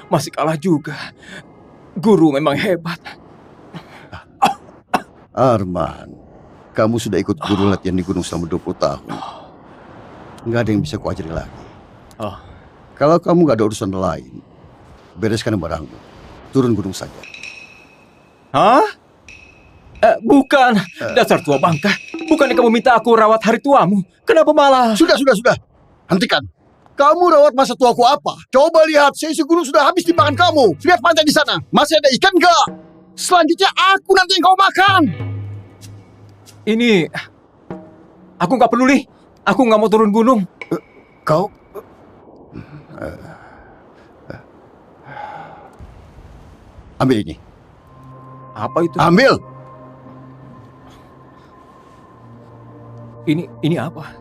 Masih kalah juga. Guru memang hebat. Arman, kamu sudah ikut guru latihan di gunung selama 20 tahun. Nggak ada yang bisa kuajari lagi. Kalau kamu nggak ada urusan lain, bereskan barangmu. Turun gunung saja. Hah? Bukan. Dasar tua bangka. Bukannya kamu minta aku rawat hari tuamu? Kenapa malah... Sudah. Hentikan. Kamu rawat masa tuaku apa? Coba lihat, seisi gunung sudah habis dimakan kamu. Lihat pantai di sana. Masih ada ikan nggak? Selanjutnya aku nanti yang kau makan. Ini... Aku nggak peduli. Aku nggak mau turun gunung. Kau... Ambil ini. Apa itu? Ambil! Ini apa?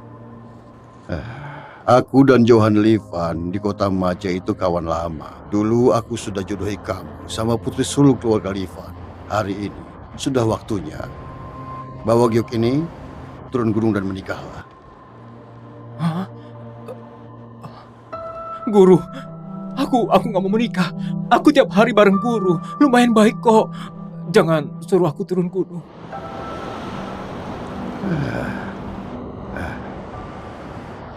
Aku dan Johan Livan di kota Maja itu kawan lama. Dulu aku sudah jodohi kamu sama putri sulung keluarga Livan. Hari ini sudah waktunya. Bawa giok ini, turun gunung dan menikahlah. Hah? Guru, aku nggak mau menikah. Aku tiap hari bareng guru. Lumayan baik kok. Jangan suruh aku turun gunung.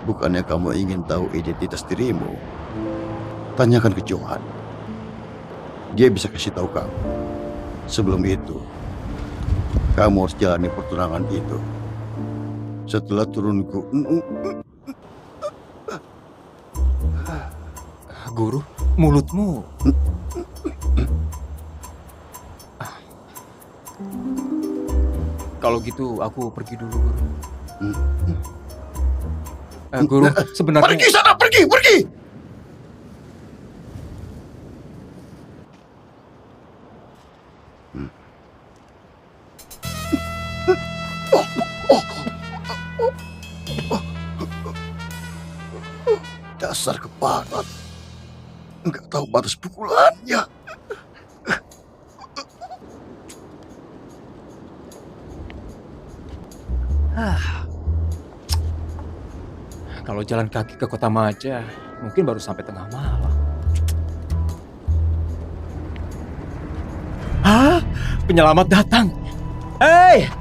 Bukannya kamu ingin tahu identitas dirimu? Tanyakan ke Johan. Dia bisa kasih tahu kamu. Sebelum itu, kamu harus jalani pertunangan itu. Setelah turunku... Guru, mulutmu... Kalau gitu, aku pergi dulu, Guru. Guru, sebenarnya... Pergi sana, pergi! Dasar keparat. Nggak tahu batas pukulannya. Kalau jalan kaki ke kota Maja, mungkin baru sampai tengah malam. Hah? Penyelamat datang. Hei!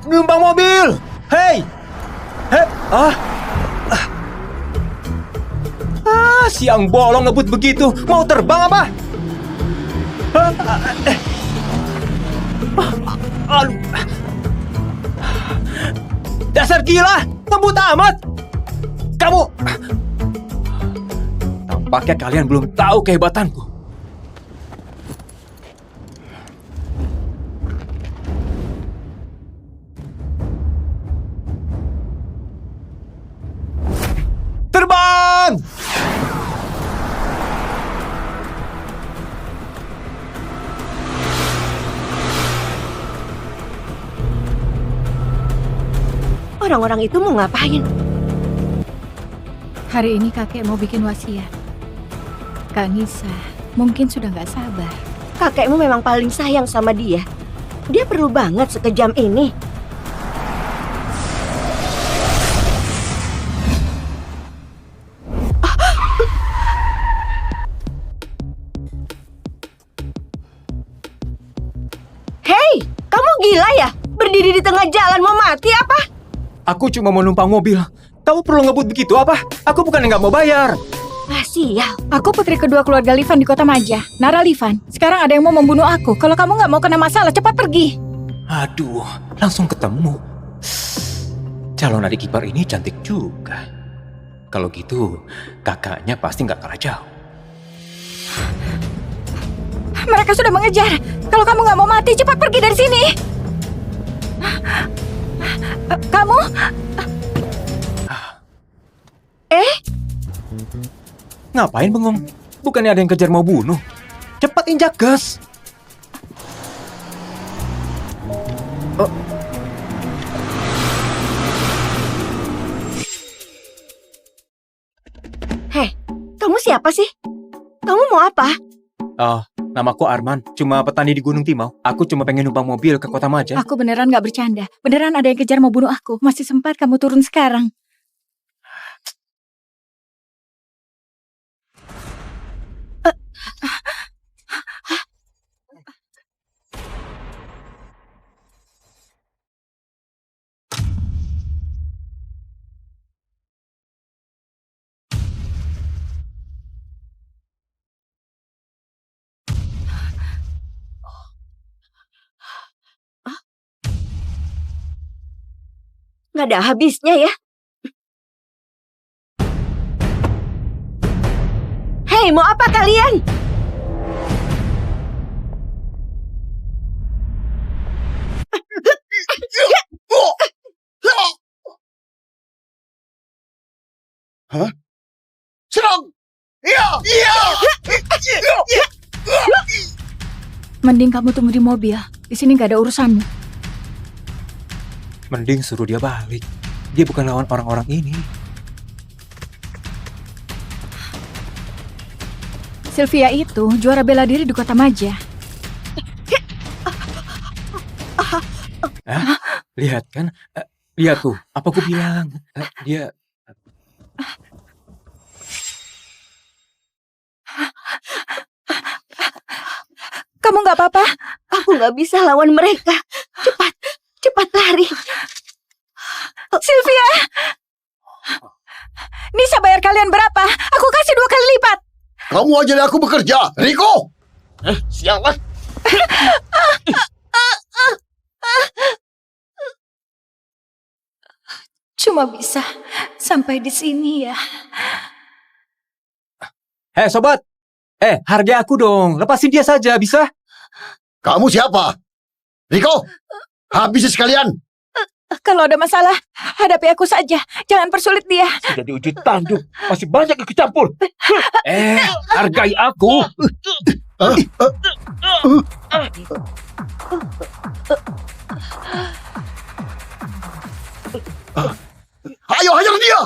Numpang mobil! Hei! Siang bolong ngebut begitu. Mau terbang apa? Aduh. Dasar gila! Ngebut amat! Kamu! Tampaknya kalian belum tahu kehebatanku. Terbang! Orang-orang itu mau ngapain? Hari ini kakek mau bikin wasiat. Kak Nisa mungkin sudah nggak sabar. Kakekmu memang paling sayang sama dia. Dia perlu banget sekejam ini. Hei, kamu gila ya? Berdiri di tengah jalan mau mati apa? Aku cuma mau numpang mobil. Kamu perlu ngebut begitu apa? Aku bukan yang nggak mau bayar. Sial. Aku putri kedua keluarga Livan di kota Maja, Nara Livan. Sekarang ada yang mau membunuh aku. Kalau kamu nggak mau kena masalah, cepat pergi. Aduh, langsung ketemu. Calon adik ipar ini cantik juga. Kalau gitu, kakaknya pasti nggak kalah jauh. Mereka sudah mengejar. Kalau kamu nggak mau mati, cepat pergi dari sini. Kamu? Ngapain bengong? Bukannya ada yang kejar mau bunuh? Cepat injak gas! Hei, kamu siapa sih? Kamu mau apa? Oh, namaku Arman. Cuma petani di Gunung Timau. Aku cuma pengen numpang mobil ke Kota Maja. Aku beneran gak bercanda. Beneran ada yang kejar mau bunuh aku. Masih sempat kamu turun sekarang. Nggak ada habisnya ya. Hei, mau apa kalian? Hah? Serang! Iya! Iya! Mending kamu tunggu di mobil. Di sini gak ada urusanmu. Mending suruh dia balik. Dia bukan lawan orang-orang ini. Sylvia itu juara bela diri di Kota Maja. Hah? Lihat kan? Lihat tuh, apa aku bilang? Dia... Kamu gak apa-apa? Aku nggak bisa lawan mereka. Cepat, cepat lari. Sylvia! Nisa bayar kalian berapa? Aku kasih 2 kali lipat. Kamu ajari aku bekerja, Riko! Sialan! Cuma bisa sampai di sini ya. Hei sobat! Hargai aku dong. Lepasin dia saja, bisa? Kamu siapa? Riko! Habisi sekalian! Kalau ada masalah, hadapi aku saja. Jangan persulit dia. Sudah diuji tanduk. Masih banyak ikut campur. Hargai aku. Ayo hajar dia!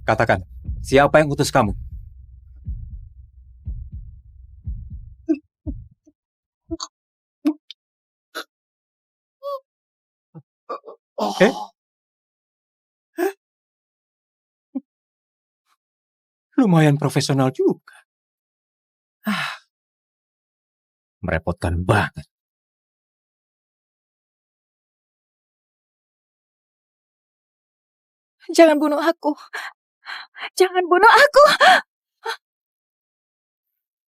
Katakan, siapa yang utus kamu? Lumayan profesional juga. Merepotkan banget. Jangan bunuh aku. Jangan bunuh aku.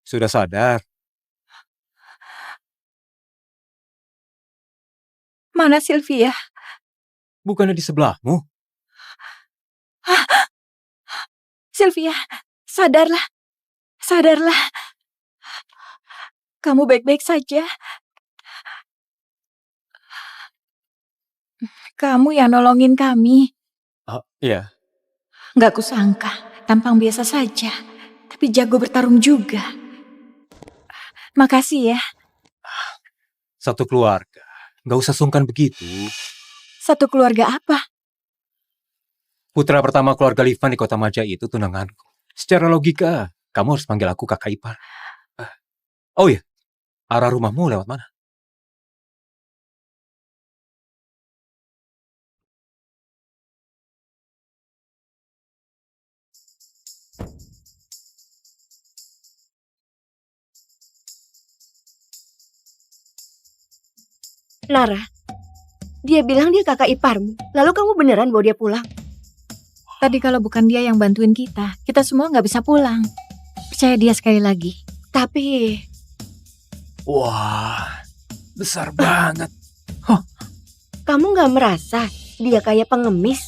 Sudah sadar? Mana Sylvia? Bukannya di sebelahmu? Sylvia, sadarlah. Sadarlah. Kamu baik-baik saja. Kamu yang nolongin kami. Oh, iya. Gak kusangka, tampang biasa saja. Tapi jago bertarung juga. Makasih ya. Satu keluarga. Gak usah sungkan begitu. Satu keluarga apa? Putra pertama keluarga Livan di Kota Maja itu tunanganku. Secara logika, kamu harus panggil aku kakak ipar. Oh iya, arah rumahmu lewat mana? Nara, dia bilang dia kakak iparmu. Lalu kamu beneran bawa dia pulang? Tadi kalau bukan dia yang bantuin kita semua nggak bisa pulang. Percaya dia sekali lagi. Tapi Wah, besar banget. kamu nggak merasa dia kayak pengemis?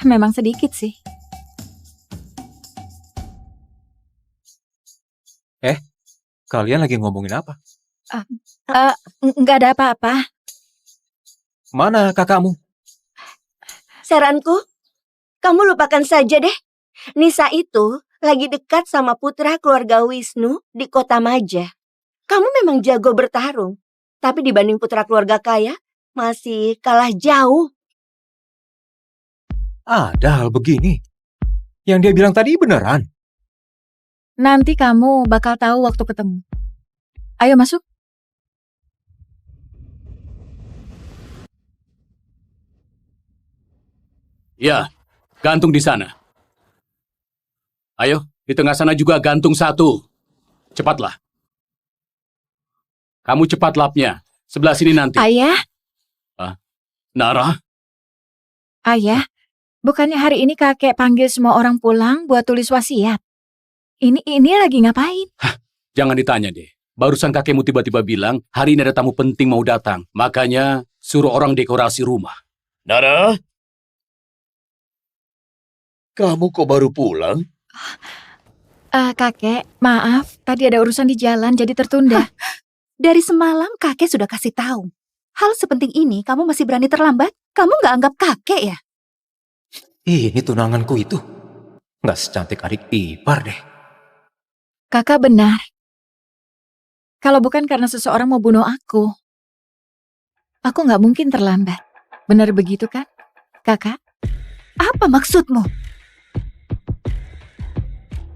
Memang sedikit sih. Kalian lagi ngomongin apa? Nggak ada apa-apa. Mana kakakmu? Saranku, kamu lupakan saja deh. Nisa itu lagi dekat sama putra keluarga Wisnu di kota Maja. Kamu memang jago bertarung, tapi dibanding putra keluarga kaya, masih kalah jauh. Ada hal begini. Yang dia bilang tadi beneran. Nanti kamu bakal tahu waktu ketemu. Ayo masuk. Ya, gantung di sana. Ayo, di tengah sana juga gantung satu. Cepatlah. Kamu cepat lapnya. Sebelah sini nanti. Ayah, Nara, ayah. Bukannya hari ini kakek panggil semua orang pulang buat tulis wasiat. Ini lagi ngapain? jangan ditanya deh. Barusan kakekmu tiba-tiba bilang, hari ini ada tamu penting mau datang. Makanya, suruh orang dekorasi rumah. Nara? Kamu kok baru pulang? Kakek, maaf. Tadi ada urusan di jalan jadi tertunda. Dari semalam kakek sudah kasih tahu. Hal sepenting ini kamu masih berani terlambat? Kamu nggak anggap kakek ya? Ini tunanganku itu. Nggak secantik adik ipar deh. Kakak benar. Kalau bukan karena seseorang mau bunuh aku nggak mungkin terlambat. Benar begitu kan, kakak? Apa maksudmu?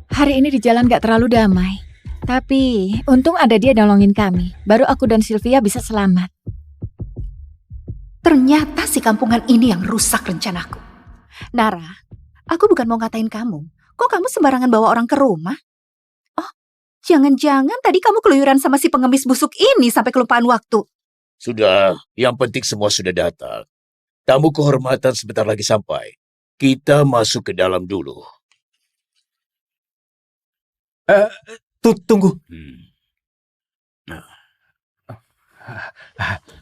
Hari ini di jalan gak terlalu damai. Tapi untung ada dia nolongin kami. Baru aku dan Sylvia bisa selamat. Ternyata si kampungan ini yang rusak rencanaku. Nara, aku bukan mau ngatain kamu. Kok kamu sembarangan bawa orang ke rumah? Oh, jangan-jangan tadi kamu keluyuran sama si pengemis busuk ini sampai kelupaan waktu. Sudah, yang penting semua sudah datang. Tamu kehormatan sebentar lagi sampai. Kita masuk ke dalam dulu. Tunggu.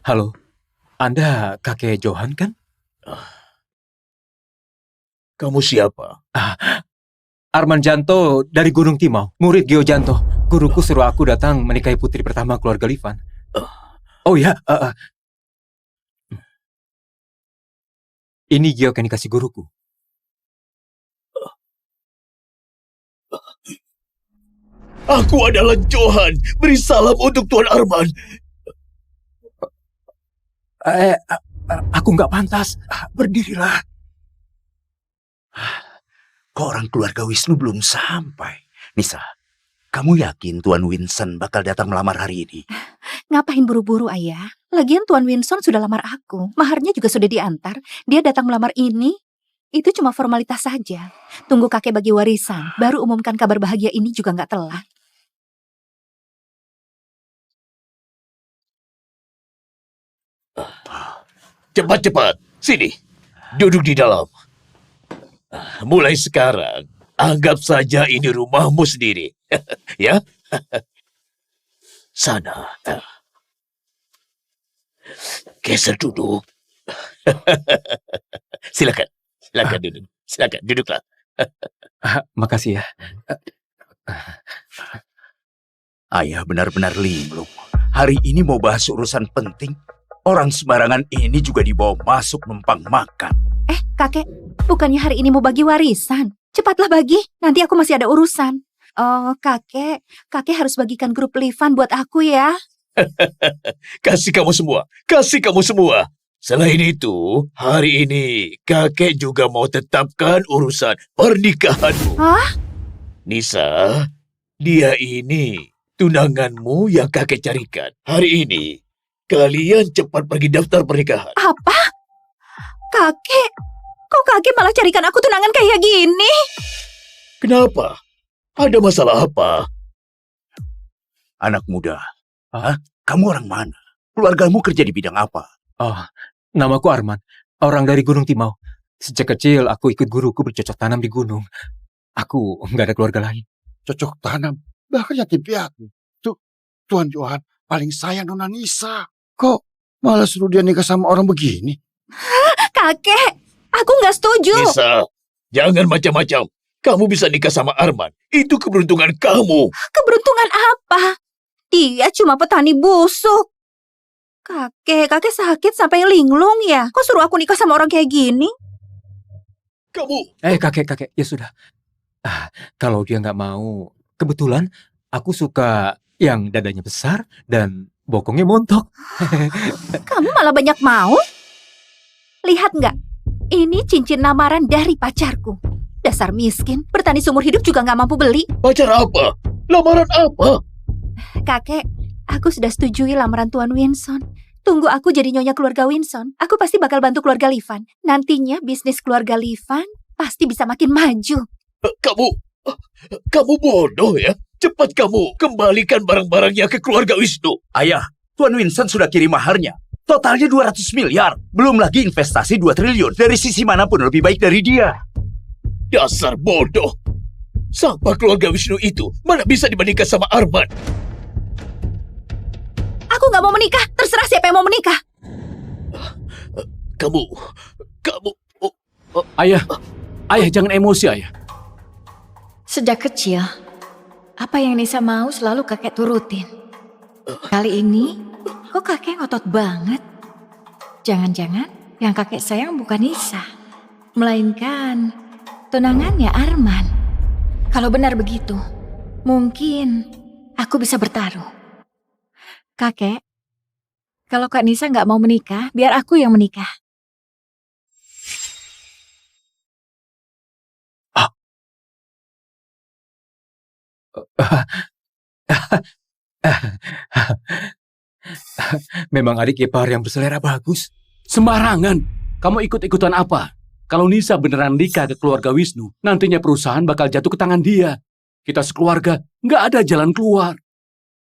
Halo. Anda kakek Johan kan? Kamu siapa? Arman Janto dari Gunung Timau. Murid Gio Janto. Guruku suruh aku datang menikahi putri pertama keluarga Livan. Oh ya. Ini Gio yang dikasih guruku. Aku adalah Johan. Beri salam untuk Tuan Arman. Aku nggak pantas. Berdirilah. Kok orang keluarga Wisnu belum sampai? Nisa, kamu yakin Tuan Winson bakal datang melamar hari ini? Ngapain buru-buru, Ayah? Lagian Tuan Winson sudah lamar aku. Maharnya juga sudah diantar. Dia datang melamar ini. Itu cuma formalitas saja. Tunggu kakek bagi warisan. Baru umumkan kabar bahagia ini juga nggak telat. Cepat-cepat. Sini. Duduk di dalam. Mulai sekarang, anggap saja ini rumahmu sendiri. Ya? Sana. Geser duduk. Silakan. Silakan duduk. Silakan duduklah. Makasih ya. Ayah benar-benar linglung. Hari ini mau bahas urusan penting. Orang sembarangan ini juga dibawa masuk numpang makan. Kakek, bukannya hari ini mau bagi warisan? Cepatlah bagi, nanti aku masih ada urusan. Oh, kakek harus bagikan grup Livan buat aku ya. Kasih kamu semua. Kasih kamu semua. Selain itu, hari ini kakek juga mau tetapkan urusan pernikahanmu. Hah? Nisa, dia ini tunanganmu yang kakek carikan. Hari ini, kalian cepat pergi daftar pernikahan. Apa? Kakek? Kok kakek malah carikan aku tunangan kayak gini? Kenapa? Ada masalah apa? Anak muda, kamu orang mana? Keluargamu kerja di bidang apa? Oh, namaku Arman. Orang dari Gunung Timau. Sejak kecil aku ikut guruku bercocok tanam di gunung. Aku nggak ada keluarga lain. Cocok tanam, bahkan yatim piatu. Tuan Johan paling sayang Nona Nisa. Kok malah suruh dia nikah sama orang begini? Kakek, aku nggak setuju. Nisa, jangan macam-macam. Kamu bisa nikah sama Arman. Itu keberuntungan kamu. Keberuntungan apa? Dia cuma petani busuk. Kakek sakit sampai linglung ya? Kok suruh aku nikah sama orang kayak gini? Kamu. Kakek, ya sudah. Kalau dia nggak mau, kebetulan aku suka yang dadanya besar dan bokongnya montok. Kamu malah banyak mau? Lihat nggak? Ini cincin lamaran dari pacarku. Dasar miskin, bertani seumur hidup juga nggak mampu beli. Pacar apa? Lamaran apa? Kakek, aku sudah setujui lamaran Tuan Winson. Tunggu aku jadi nyonya keluarga Winson. Aku pasti bakal bantu keluarga Livan. Nantinya bisnis keluarga Livan pasti bisa makin maju. Kamu bodoh ya? Cepat kamu kembalikan barang-barangnya ke keluarga Wisnu. Ayah, Tuan Winston sudah kirim maharnya. Totalnya 200 miliar. Belum lagi investasi 2 triliun. Dari sisi manapun lebih baik dari dia. Dasar bodoh. Siapa keluarga Wisnu itu? Mana bisa dibandingkan sama Arman? Aku nggak mau menikah. Terserah siapa yang mau menikah. Kamu... Ayah jangan emosi ayah. Sejak kecil, apa yang Nisa mau selalu kakek turutin. Kali ini, kok kakek ngotot banget? Jangan-jangan yang kakek sayang bukan Nisa, melainkan tunangannya Arman. Kalau benar begitu, mungkin aku bisa bertaruh. Kakek, kalau Kak Nisa nggak mau menikah, biar aku yang menikah. Memang adik ipar yang berselera bagus. Sembarangan. Kamu ikut-ikutan apa? Kalau Nisa beneran nikah ke keluarga Wisnu, nantinya perusahaan bakal jatuh ke tangan dia. Kita sekeluarga, nggak ada jalan keluar.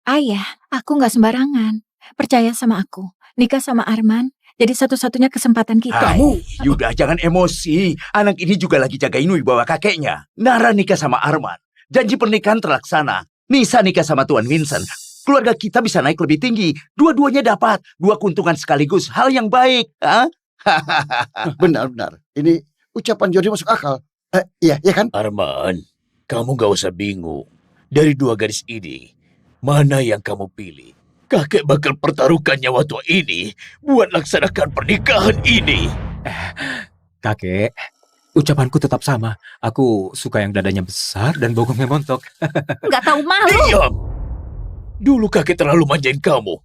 Ayah, aku nggak sembarangan. Percaya sama aku. Nikah sama Arman, jadi satu-satunya kesempatan kita. Kamu, Yuda, jangan emosi. Anak ini juga lagi jagain wibawa kakeknya. Nara nikah sama Arman. Janji pernikahan terlaksana. Nisa nikah sama Tuan Vincent. Keluarga kita bisa naik lebih tinggi. Dua-duanya dapat. 2 keuntungan sekaligus. Hal yang baik. Hah? Benar. Ini ucapan Jody masuk akal. Iya kan? Arman, kamu gak usah bingung. Dari 2 gadis ini, mana yang kamu pilih? Kakek bakal pertaruhkan nyawa tua ini buat laksanakan pernikahan ini. Kakek, ucapanku tetap sama. Aku suka yang dadanya besar dan bokongnya montok. Nggak tahu malu. Diam! Dulu kakek terlalu manjain kamu.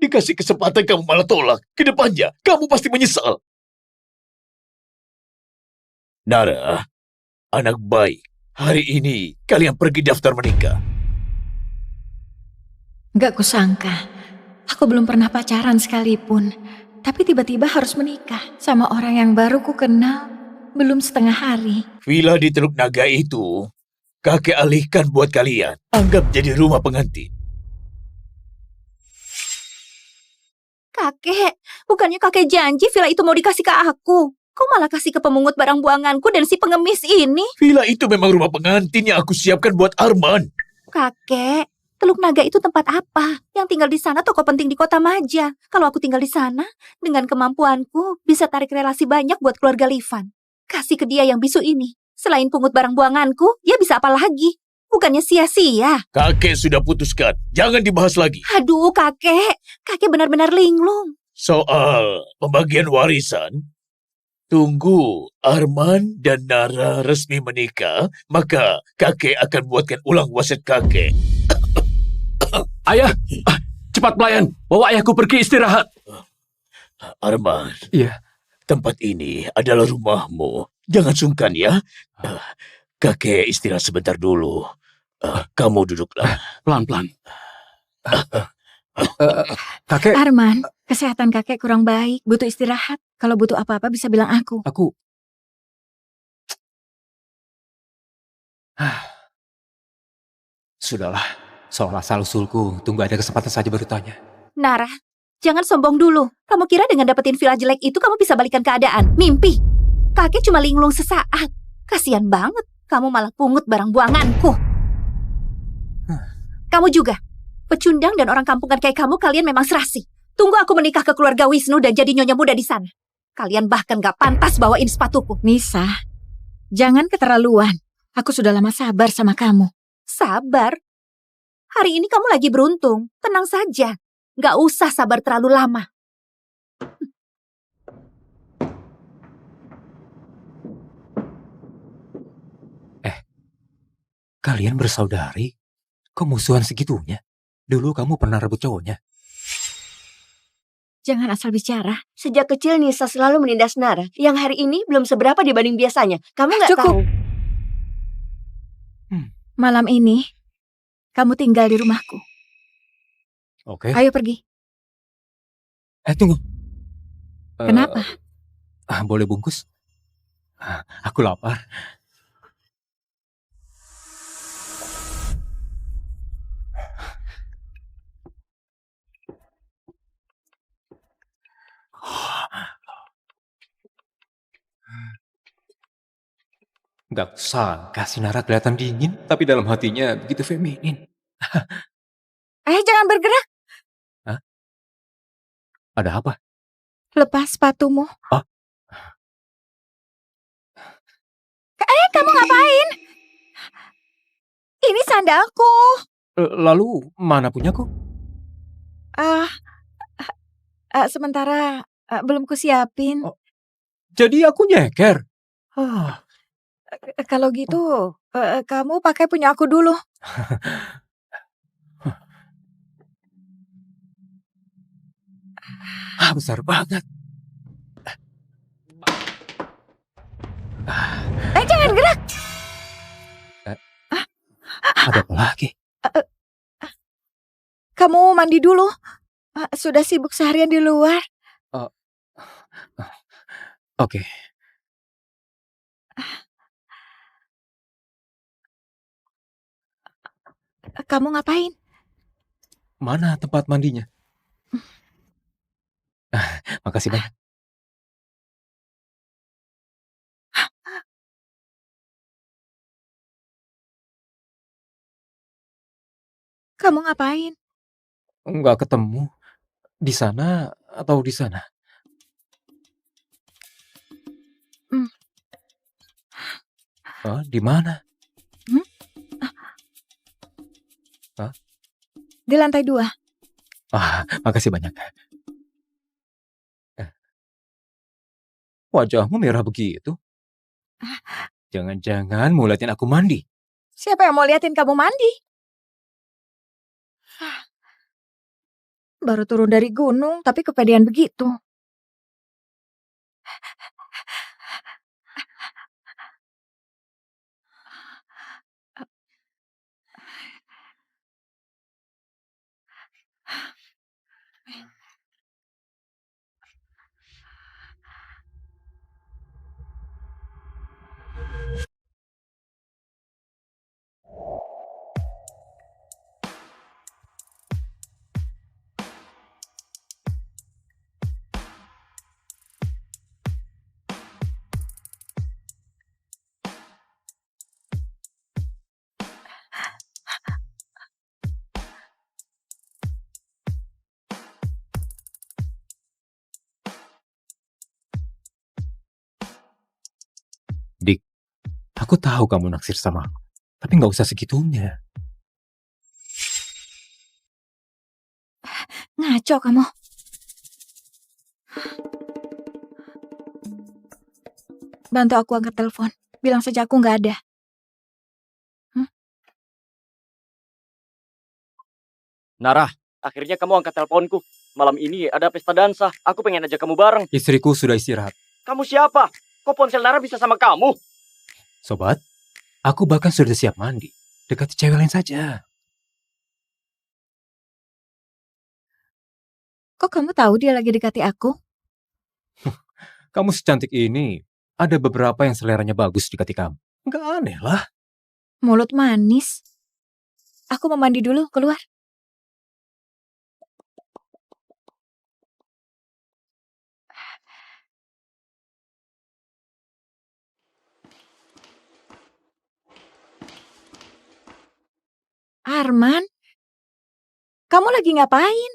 Dikasih kesempatan kamu malah tolak. Kedepannya, kamu pasti menyesal. Nara, anak baik. Hari ini, kalian pergi daftar menikah. Gak kusangka, aku belum pernah pacaran sekalipun. Tapi tiba-tiba harus menikah sama orang yang baru ku kenal belum setengah hari. Villa di Teluk Naga itu, kakek alihkan buat kalian. Anggap jadi rumah pengantin. Kakek, bukannya kakek janji villa itu mau dikasih ke aku. Kok malah kasih ke pemungut barang buanganku dan si pengemis ini? Villa itu memang rumah pengantin yang aku siapkan buat Arman. Kakek, Teluk Naga itu tempat apa? Yang tinggal di sana toko penting di Kota Maja. Kalau aku tinggal di sana, dengan kemampuanku bisa tarik relasi banyak buat keluarga Livan. Kasih ke dia yang bisu ini. Selain pungut barang buanganku, dia bisa apa lagi? Bukannya sia-sia. Kakek sudah putuskan. Jangan dibahas lagi. Aduh, kakek. Kakek benar-benar linglung. Soal pembagian warisan, tunggu Arman dan Nara resmi menikah, maka kakek akan buatkan ulang wasiat kakek. Ayah, cepat pelayan. Bawa ayahku pergi istirahat. Arman, Iya. tempat ini adalah rumahmu. Jangan sungkan ya. Kakek istirahat sebentar dulu. Kamu duduklah. Pelan-pelan. Kakek, Arman, kesehatan kakek kurang baik, butuh istirahat. Kalau butuh apa-apa bisa bilang aku. aku... Sudahlah, soal asal-usulku, tunggu ada kesempatan saja baru tanya. Nara, jangan sombong dulu. Kamu kira dengan dapetin villa jelek itu kamu bisa balikan keadaan? Mimpi. Kakek cuma linglung sesaat. Kasian banget, kamu malah pungut barang buanganku. Kamu juga. Pecundang dan orang kampungan kayak kamu, kalian memang serasi. Tunggu aku menikah ke keluarga Wisnu dan jadi nyonya muda di sana. Kalian bahkan gak pantas bawain sepatuku. Nisa, jangan keterlaluan. Aku sudah lama sabar sama kamu. Sabar? Hari ini kamu lagi beruntung. Tenang saja. Gak usah sabar terlalu lama. Kalian bersaudari? Kok musuhan segitunya? Dulu kamu pernah rebut cowoknya. Jangan asal bicara. Sejak kecil Nisa selalu menindas Nara, yang hari ini belum seberapa dibanding biasanya. Kamu nggak Cukup. tahu? Malam ini, kamu tinggal di rumahku. Oke. Ayo pergi. Tunggu. Kenapa? Boleh bungkus? Aku lapar. Gak sangka si Nara kelihatan dingin, tapi dalam hatinya begitu feminin. Jangan bergerak. Ada apa? Lepas sepatumu. Oh. Kamu ngapain? Ini sandalku. Lalu mana punyaku? Sementara belum kusiapin. Oh. Jadi aku nyeker. Kalau gitu, kamu pakai punya aku dulu. Besar banget. Jangan gerak. Ada apa lagi? Kamu mandi dulu. Sudah sibuk seharian di luar. Oke. Kamu ngapain? Mana tempat mandinya? Makasih banyak. Kamu ngapain? Nggak ketemu. Di sana atau di sana? Di mana? Di lantai 2. Makasih banyak. Wajahmu merah begitu. Jangan-jangan mau liatin aku mandi. Siapa yang mau liatin kamu mandi? Baru turun dari gunung, tapi kepedean begitu. Dik, aku tahu kamu naksir sama aku. Tapi nggak usah segitunya. Ngaco kamu. Bantu aku angkat telepon. Bilang saja aku nggak ada. Nara, akhirnya kamu angkat teleponku. Malam ini ada pesta dansa. Aku pengen ajak kamu bareng. Istriku sudah istirahat. Kamu siapa? Kok ponsel Nara bisa sama kamu? Sobat, aku bahkan sudah siap mandi. Dekati cewek lain saja. Kok kamu tahu dia lagi dekati aku? Kamu secantik ini, ada beberapa yang seleranya bagus dekati kamu. Nggak aneh lah. Mulut manis. Aku mau mandi dulu, keluar. Arman, kamu lagi ngapain?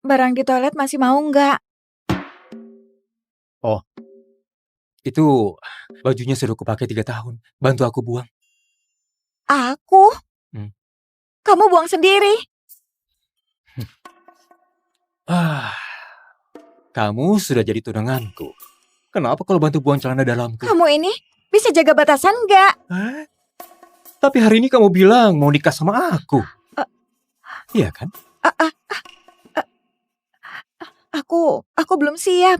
Barang di toilet masih mau nggak? Itu bajunya sudah kupakai 3 tahun. Bantu aku buang. Aku? Hmm. Kamu buang sendiri. Kamu sudah jadi tunanganku. Kenapa kalau bantu buang celana dalamku? Kamu ini bisa jaga batasan nggak? Tapi hari ini kamu bilang mau nikah sama aku. Iya kan? Aku belum siap.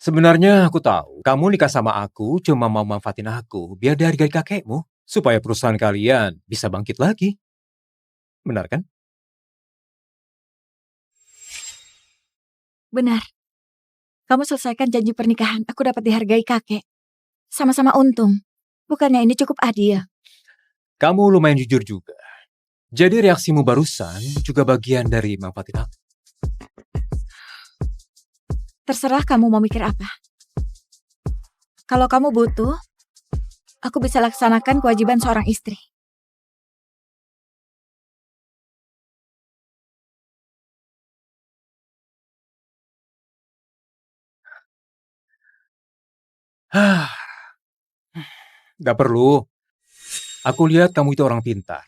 Sebenarnya aku tahu, kamu nikah sama aku cuma mau manfaatin aku biar dihargai kakekmu, supaya perusahaan kalian bisa bangkit lagi. Benar kan? Benar. Kamu selesaikan janji pernikahan, aku dapat dihargai kakek. Sama-sama untung. Bukannya ini cukup adil? Kamu lumayan jujur juga. Jadi reaksimu barusan juga bagian dari manfaatin aku. Terserah kamu mau mikir apa. Kalau kamu butuh, aku bisa laksanakan kewajiban seorang istri. Gak perlu. Aku lihat kamu itu orang pintar.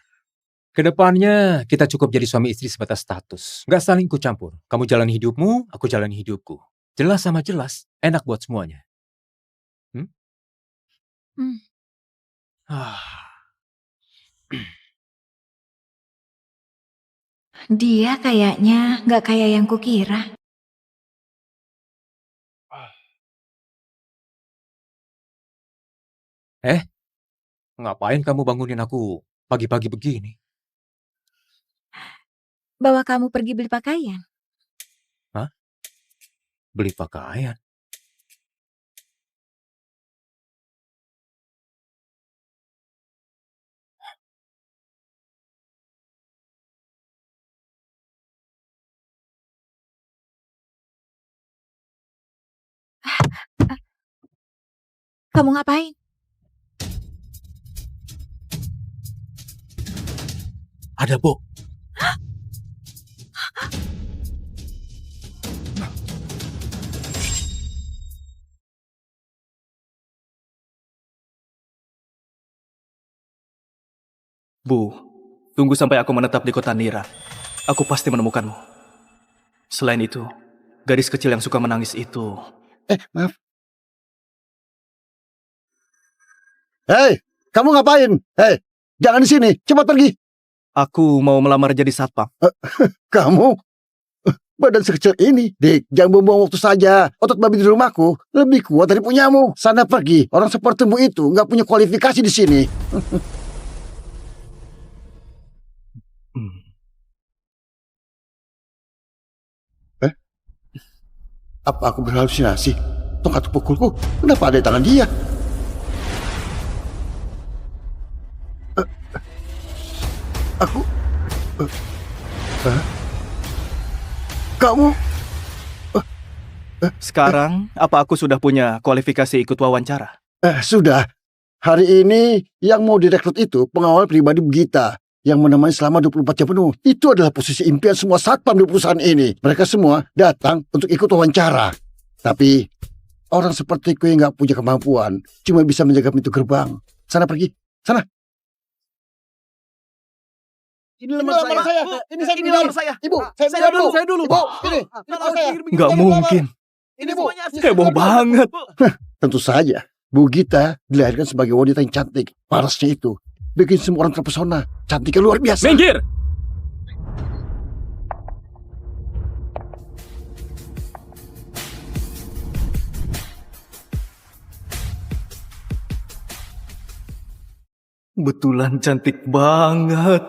Kedepannya kita cukup jadi suami istri sebatas status. Gak saling ikut campur. Kamu jalan hidupmu, aku jalan hidupku. Jelas sama jelas, enak buat semuanya. Dia kayaknya nggak kayak yang kukira. Ngapain kamu bangunin aku pagi-pagi begini? Bawa kamu pergi beli pakaian. Beli pakaian? Kamu ngapain? Ada, Bu. Bu, tunggu sampai aku menetap di kota Nira. Aku pasti menemukanmu. Selain itu, gadis kecil yang suka menangis itu... Maaf. Hei, kamu ngapain? Hei, jangan di sini, cepat pergi. Aku mau melamar jadi satpam. Kamu? Badan sekecil ini, Dik, jangan buang-buang waktu saja. Otot babi di rumahku lebih kuat dari punyamu. Sana pergi, orang sepertimu itu nggak punya kualifikasi di sini. Apa aku berhalusinasi? Tongkat pukulku, kenapa ada di tangan dia? Kamu? Sekarang, apa aku sudah punya kualifikasi ikut wawancara? Sudah. Hari ini yang mau direkrut itu pengawal pribadi Bugita yang menemani selama 24 jam penuh. Itu adalah posisi impian semua satpam di perusahaan ini. Mereka semua datang untuk ikut wawancara. Tapi orang sepertiku yang nggak punya kemampuan cuma bisa menjaga pintu gerbang. Sana pergi, sana. Ini lembar saya. Ini lembar saya. Ibu, saya dulu. Ibu, ini lembar saya. Nggak mungkin. Ini Bu. Heboh banget. Tentu saja. Bu Gita dilahirkan sebagai wanita yang cantik. Parasnya itu bikin semua orang terpesona. Cantiknya luar biasa. Minggir! Betulan cantik banget.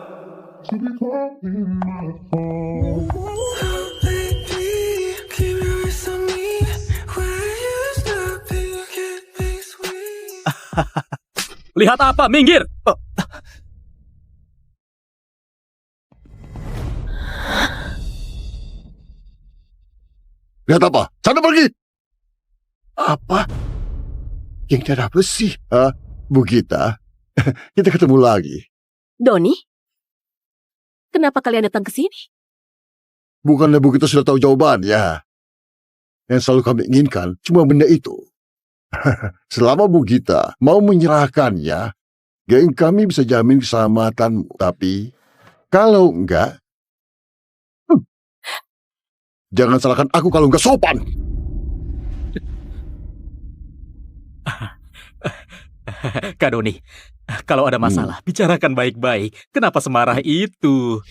Lihat apa? Minggir! Lihat apa? Sana pergi! Apa? Geng darah besi? Bu Gita, kita ketemu lagi. Doni? Kenapa kalian datang ke sini? Bukannya Bu Gita sudah tahu jawabannya? Yang selalu kami inginkan cuma benda itu. Selama Bu Gita mau menyerahkannya, geng kami bisa jamin keselamatanmu. Tapi, kalau enggak, jangan salahkan aku kalau enggak sopan. Kak Doni, kalau ada masalah, bicarakan baik-baik. Kenapa semarah itu?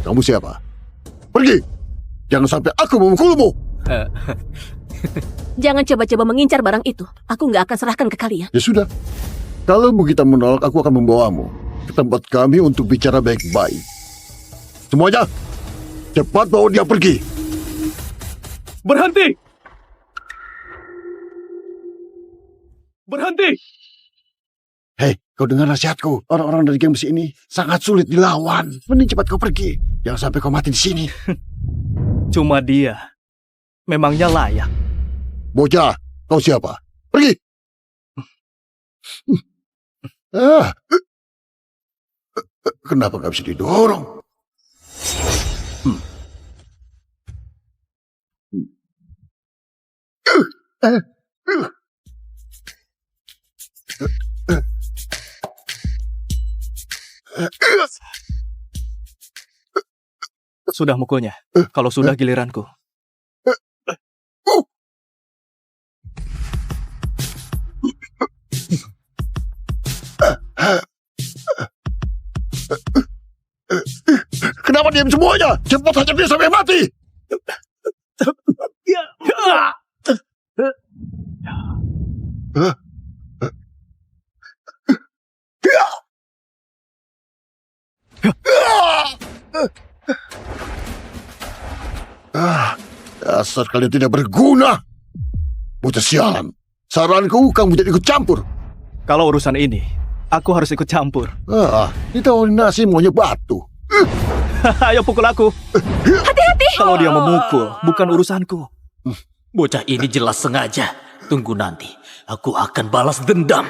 Kamu siapa? Pergi! Jangan sampai aku memukulmu! Jangan coba-coba mengincar barang itu. Aku nggak akan serahkan ke kalian. Ya sudah. Kalau Bu Gita menolak, aku akan membawamu ke tempat kami untuk bicara baik-baik. Semuanya, cepat bawa dia pergi. Berhenti! Berhenti! Hei, kau dengar nasihatku. Orang-orang dari geng besi ini sangat sulit dilawan. Mending cepat kau pergi. Jangan sampai kau mati di sini. Cuma dia. Memangnya layak. Bocah, kau siapa? Pergi! Kenapa gak bisa didorong? Sudah mukulnya. Kalau sudah giliranku. Kenapa diam semuanya? Cepat saja dia sampai mati! Dasar kalian tidak berguna. Bocah sialan. Saranku kamu tidak ikut campur. Kalau urusan ini, aku harus ikut campur. Ditawarin nasi maunya batu. Ayo pukul aku. Hati-hati! Kalau dia memukul, bukan urusanku. Bocah ini jelas sengaja. Tunggu nanti, aku akan balas dendam.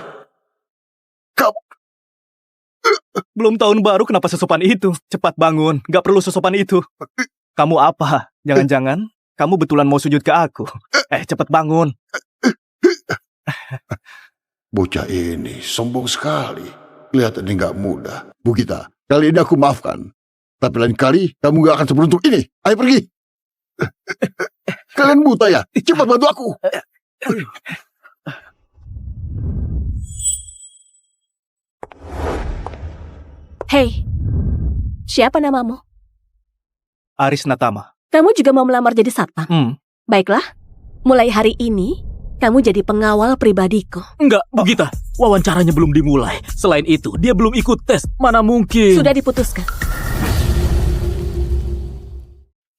Belum tahun baru kenapa sesopan itu? Cepat bangun, gak perlu sesopan itu. Kamu apa? Jangan-jangan kamu betulan mau sujud ke aku. Cepat bangun. Bocah ini sombong sekali. Kelihatannya nggak mudah. Bu Gita, kali ini aku maafkan. Tapi lain kali kamu nggak akan seberuntung ini. Ayo pergi. Kalian buta ya? Cepat bantu aku. Hei, siapa namamu? Aris Natama. Kamu juga mau melamar jadi satpam? Baiklah, mulai hari ini kamu jadi pengawal pribadiku. Enggak, Bu Gita. Wawancaranya belum dimulai. Selain itu, dia belum ikut tes. Mana mungkin. Sudah diputuskan.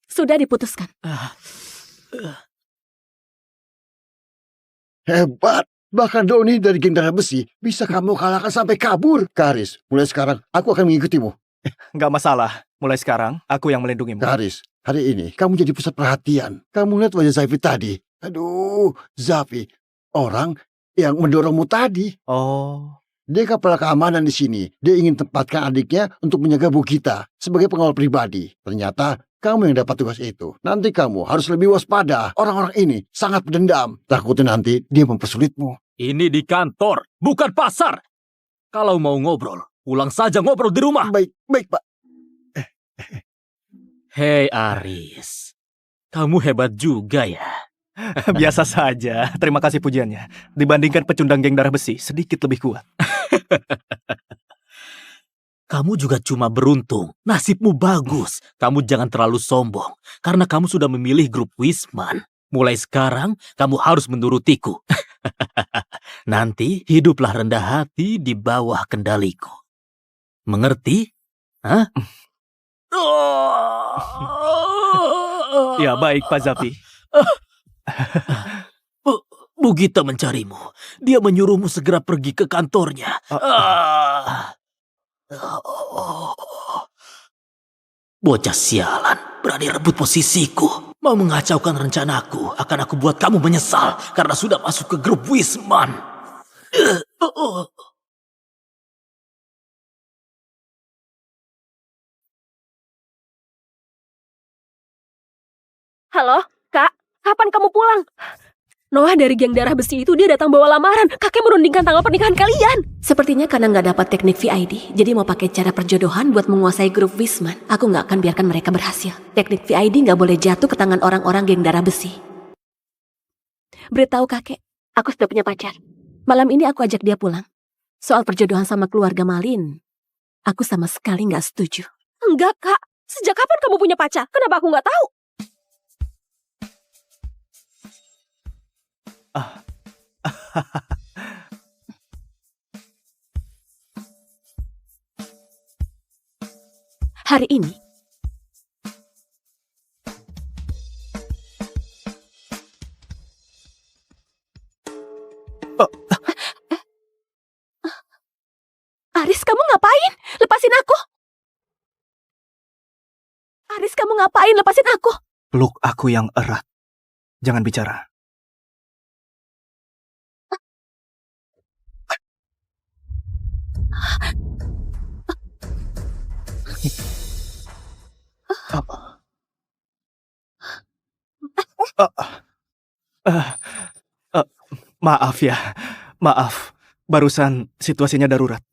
Sudah diputuskan. Hebat. Bahkan Doni dari geng darah besi bisa kamu kalahkan sampai kabur. Karis, mulai sekarang aku akan mengikutimu. Nggak masalah. Mulai sekarang, aku yang melindungimu. Karis, hari ini kamu jadi pusat perhatian. Kamu lihat wajah Zafi tadi. Aduh, Zafi, orang yang mendorongmu tadi. Oh. Dia kepala keamanan di sini. Dia ingin tempatkan adiknya untuk menjaga Bu Gita sebagai pengawal pribadi. Ternyata kamu yang dapat tugas itu. Nanti kamu harus lebih waspada. Orang-orang ini sangat berdendam. Takutnya nanti dia mempersulitmu. Ini di kantor, bukan pasar. Kalau mau ngobrol, pulang saja ngobrol di rumah. Baik, Pak. Hei Aris, kamu hebat juga ya. Biasa saja. Terima kasih pujiannya. Dibandingkan pecundang geng darah besi, sedikit lebih kuat. Kamu juga cuma beruntung. Nasibmu bagus. Kamu jangan terlalu sombong. Karena kamu sudah memilih grup Wisman. Mulai sekarang, kamu harus menurutiku. Nanti hiduplah rendah hati di bawah kendaliku. Mengerti? Hah? Ya baik, Pak Zafi. Bu Gita mencarimu. Dia menyuruhmu segera pergi ke kantornya. Bocah sialan, berani rebut posisiku. Mau mengacaukan rencanaku, akan aku buat kamu menyesal karena sudah masuk ke grup Wisman. Halo, Kak. Kapan kamu pulang? Noah dari geng darah besi itu dia datang bawa lamaran. Kakek merundingkan tanggal pernikahan kalian. Sepertinya karena nggak dapat teknik VID, jadi mau pakai cara perjodohan buat menguasai grup Wisman. Aku nggak akan biarkan mereka berhasil. Teknik VID nggak boleh jatuh ke tangan orang-orang geng darah besi. Beritahu kakek, aku sudah punya pacar. Malam ini aku ajak dia pulang. Soal perjodohan sama keluarga Malin, aku sama sekali nggak setuju. Enggak, Kak. Sejak kapan kamu punya pacar? Kenapa aku nggak tahu? Hari ini, Aris, kamu ngapain? Lepasin aku. Aris, kamu ngapain? Lepasin aku. Peluk aku yang erat. Jangan bicara. Maaf ya, maaf. Barusan situasinya darurat.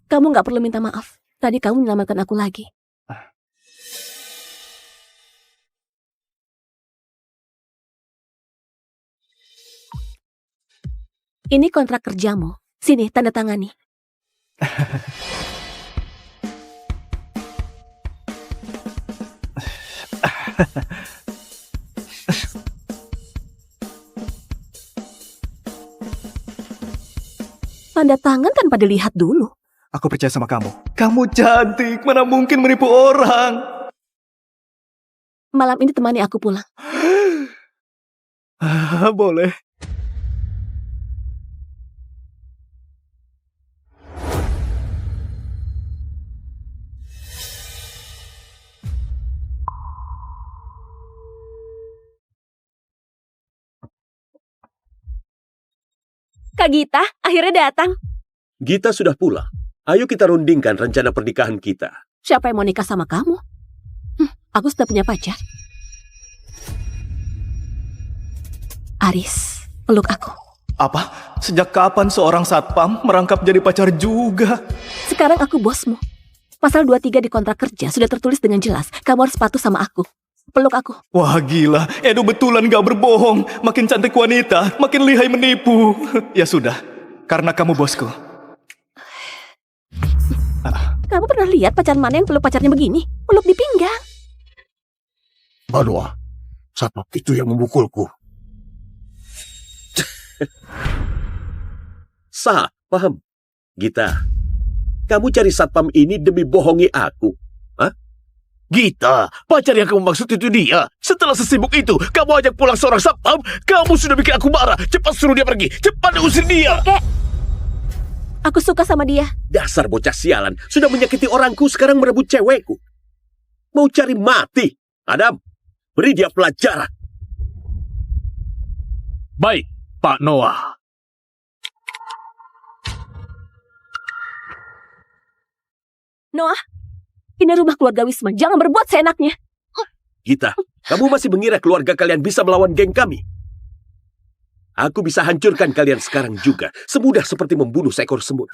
Kamu nggak perlu minta maaf. Tadi kamu menyelamatkan aku lagi. Ini kontrak kerjamu. Sini, tanda tangani. Tanda tangan tanpa dilihat dulu. Aku percaya sama kamu. Kamu cantik, mana mungkin menipu orang. Malam ini temani aku pulang. Boleh. Kak Gita, akhirnya datang. Gita sudah pulang. Ayo kita rundingkan rencana pernikahan kita. Siapa yang mau nikah sama kamu? Aku sudah punya pacar. Aris, peluk aku. Apa? Sejak kapan seorang satpam merangkap jadi pacar juga? Sekarang aku bosmu. Pasal 23 di kontrak kerja sudah tertulis dengan jelas. Kamu harus patuh sama aku. Peluk aku. Wah gila, Edo betulan gak berbohong. Makin cantik wanita, makin lihai menipu. Ya sudah, karena kamu bosku. Kamu pernah lihat pacar mana yang peluk pacarnya begini? Peluk di pinggang. Balwa, satpam itu yang memukulku. Sah, paham. Gita, kamu cari satpam ini demi bohongi aku. Hah? Gita, pacar yang kamu maksud itu dia. Setelah sesibuk itu, kamu ajak pulang seorang satpam. Kamu sudah bikin aku marah. Cepat suruh dia pergi. Cepat usir dia. Kakek, aku suka sama dia. Dasar bocah sialan. Sudah menyakiti orangku, sekarang merebut cewekku. Mau cari mati. Adam, beri dia pelajaran. Baik, Pak Noah. Noah, ini rumah keluarga Wisman. Jangan berbuat seenaknya. Gita, kamu masih mengira keluarga kalian bisa melawan geng kami? Aku bisa hancurkan kalian sekarang juga, semudah seperti membunuh seekor semut.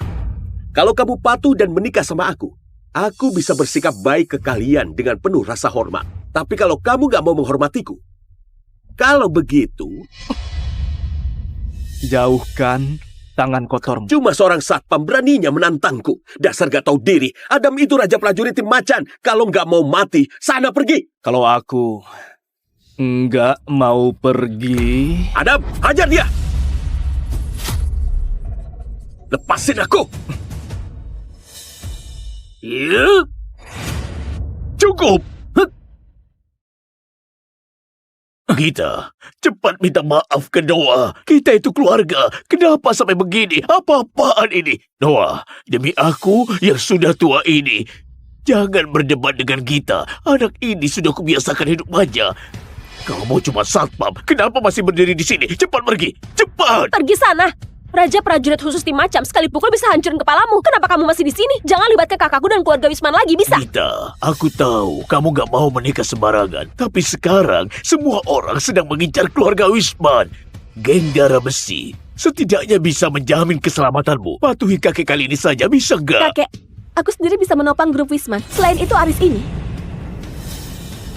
Kalau kamu patuh dan menikah sama aku bisa bersikap baik ke kalian dengan penuh rasa hormat. Tapi kalau kamu gak mau menghormatiku, kalau begitu... Jauhkan tangan kotormu. Cuma seorang satpam beraninya menantangku. Dasar gak tahu diri. Adam itu raja prajurit tim macan. Kalau gak mau mati, sana pergi. Kalau aku nggak mau pergi... Adam, hajar dia! Lepasin aku! Ya. Cukup! Gita, cepat minta maaf ke Noah. Kita itu keluarga. Kenapa sampai begini? Apa-apaan ini? Noah, demi aku yang sudah tua ini, jangan berdebat dengan Gita. Anak ini sudah kubiasakan hidup manja. Kamu cuma satpam. Kenapa masih berdiri di sini? Cepat pergi. Cepat. Pergi sana. Raja prajurit khusus tim macam sekali pukul bisa hancurin kepalamu. Kenapa kamu masih di sini? Jangan libatkan kakakku dan keluarga Wisman lagi, bisa? Gita, aku tahu kamu gak mau menikah sembarangan. Tapi sekarang semua orang sedang mengincar keluarga Wisman. Geng darah besi setidaknya bisa menjamin keselamatanmu. Patuhi kakek kali ini saja, bisa gak? Kakek, aku sendiri bisa menopang grup Wisman. Selain itu Aris ini,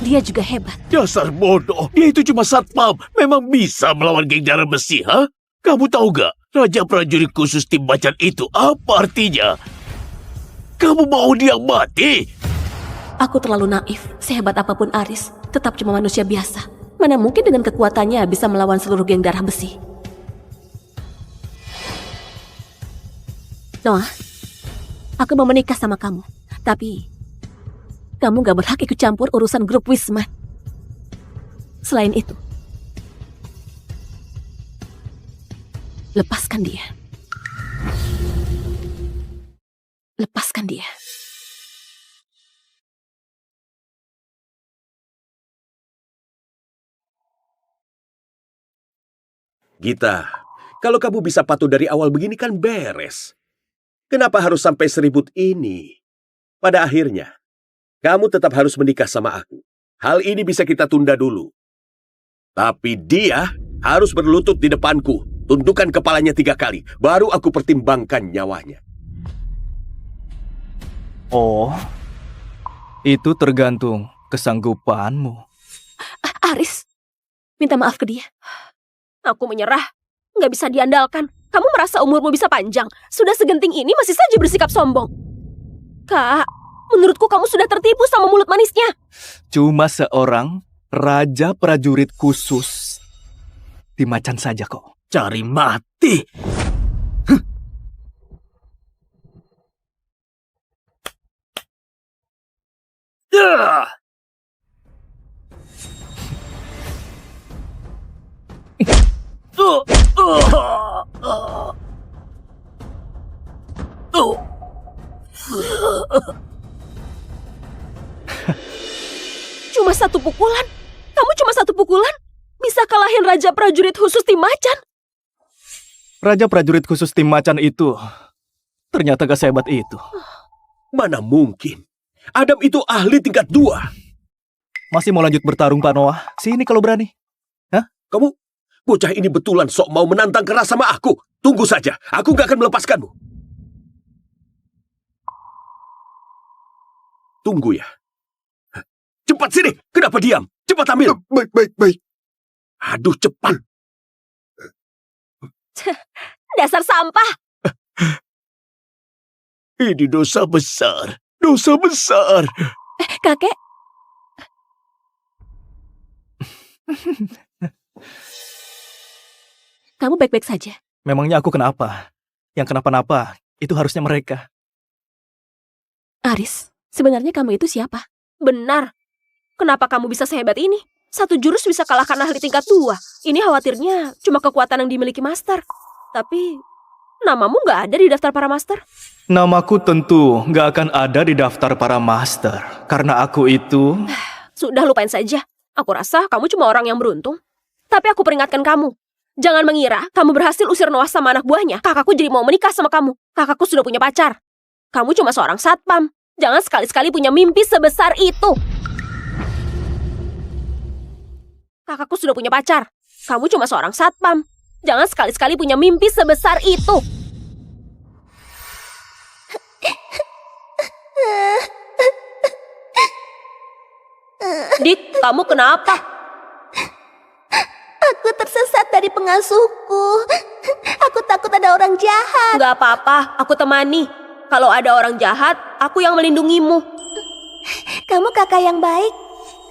dia juga hebat. Dasar bodoh, dia itu cuma satpam. Memang bisa melawan geng darah besi, ha? Kamu tahu gak? Raja prajurit khusus tim macan itu apa artinya? Kamu mau dia mati? Aku terlalu naif. Sehebat apapun Aris, tetap cuma manusia biasa. Mana mungkin dengan kekuatannya bisa melawan seluruh geng darah besi. Noah, aku mau menikah sama kamu. Tapi, kamu gak berhak ikut campur urusan grup Wisman. Selain itu, lepaskan dia. Lepaskan dia. Gita, kalau kamu bisa patuh dari awal begini kan beres. Kenapa harus sampai seribut ini? Pada akhirnya, kamu tetap harus menikah sama aku. Hal ini bisa kita tunda dulu. Tapi dia harus berlutut di depanku. Tundukkan kepalanya 3 kali, baru aku pertimbangkan nyawanya. Oh, itu tergantung kesanggupanmu. Aris, minta maaf ke dia. Aku menyerah. Nggak bisa diandalkan. Kamu merasa umurmu bisa panjang. Sudah segenting ini masih saja bersikap sombong. Kak, menurutku kamu sudah tertipu sama mulut manisnya. Cuma seorang raja prajurit khusus tim macan saja kok. Cari mati. Cuma 1 pukulan? Kamu cuma 1 pukulan? Bisa kalahin Raja Prajurit Khusus Tim Macan? Raja prajurit khusus tim macan itu ternyata gak sehebat itu. Mana mungkin? Adam itu ahli tingkat 2. Masih mau lanjut bertarung, Pak Noah? Sini kalau berani. Hah? Kamu, bocah ini betulan sok mau menantang keras sama aku. Tunggu saja, aku gak akan melepaskanmu. Tunggu ya. Cepat sini, kenapa diam? Cepat ambil. Baik. Aduh, cepat. Dasar sampah! Ini dosa besar. Dosa besar. Kakek, kamu baik-baik saja? Memangnya aku kenapa? Yang kenapa-napa itu harusnya mereka. Aris, sebenarnya kamu itu siapa? Benar. Kenapa kamu bisa sehebat ini? 1 jurus bisa kalahkan ahli tingkat 2. Ini khawatirnya cuma kekuatan yang dimiliki master. Tapi, namamu nggak ada di daftar para master? Namaku tentu nggak akan ada di daftar para master. Karena aku itu... Sudah, lupain saja. Aku rasa kamu cuma orang yang beruntung. Tapi aku peringatkan kamu. Jangan mengira kamu berhasil usir Noah sama anak buahnya. Kakakku jadi mau menikah sama kamu. Kakakku sudah punya pacar. Kamu cuma seorang satpam. Jangan sekali-sekali punya mimpi sebesar itu. Kakakku sudah punya pacar. Kamu cuma seorang satpam. Jangan sekali-sekali punya mimpi sebesar itu. Dik, kamu kenapa? Aku tersesat dari pengasuhku. Aku takut ada orang jahat. Gak apa-apa, aku temani. Kalau ada orang jahat, aku yang melindungimu. Kamu kakak yang baik.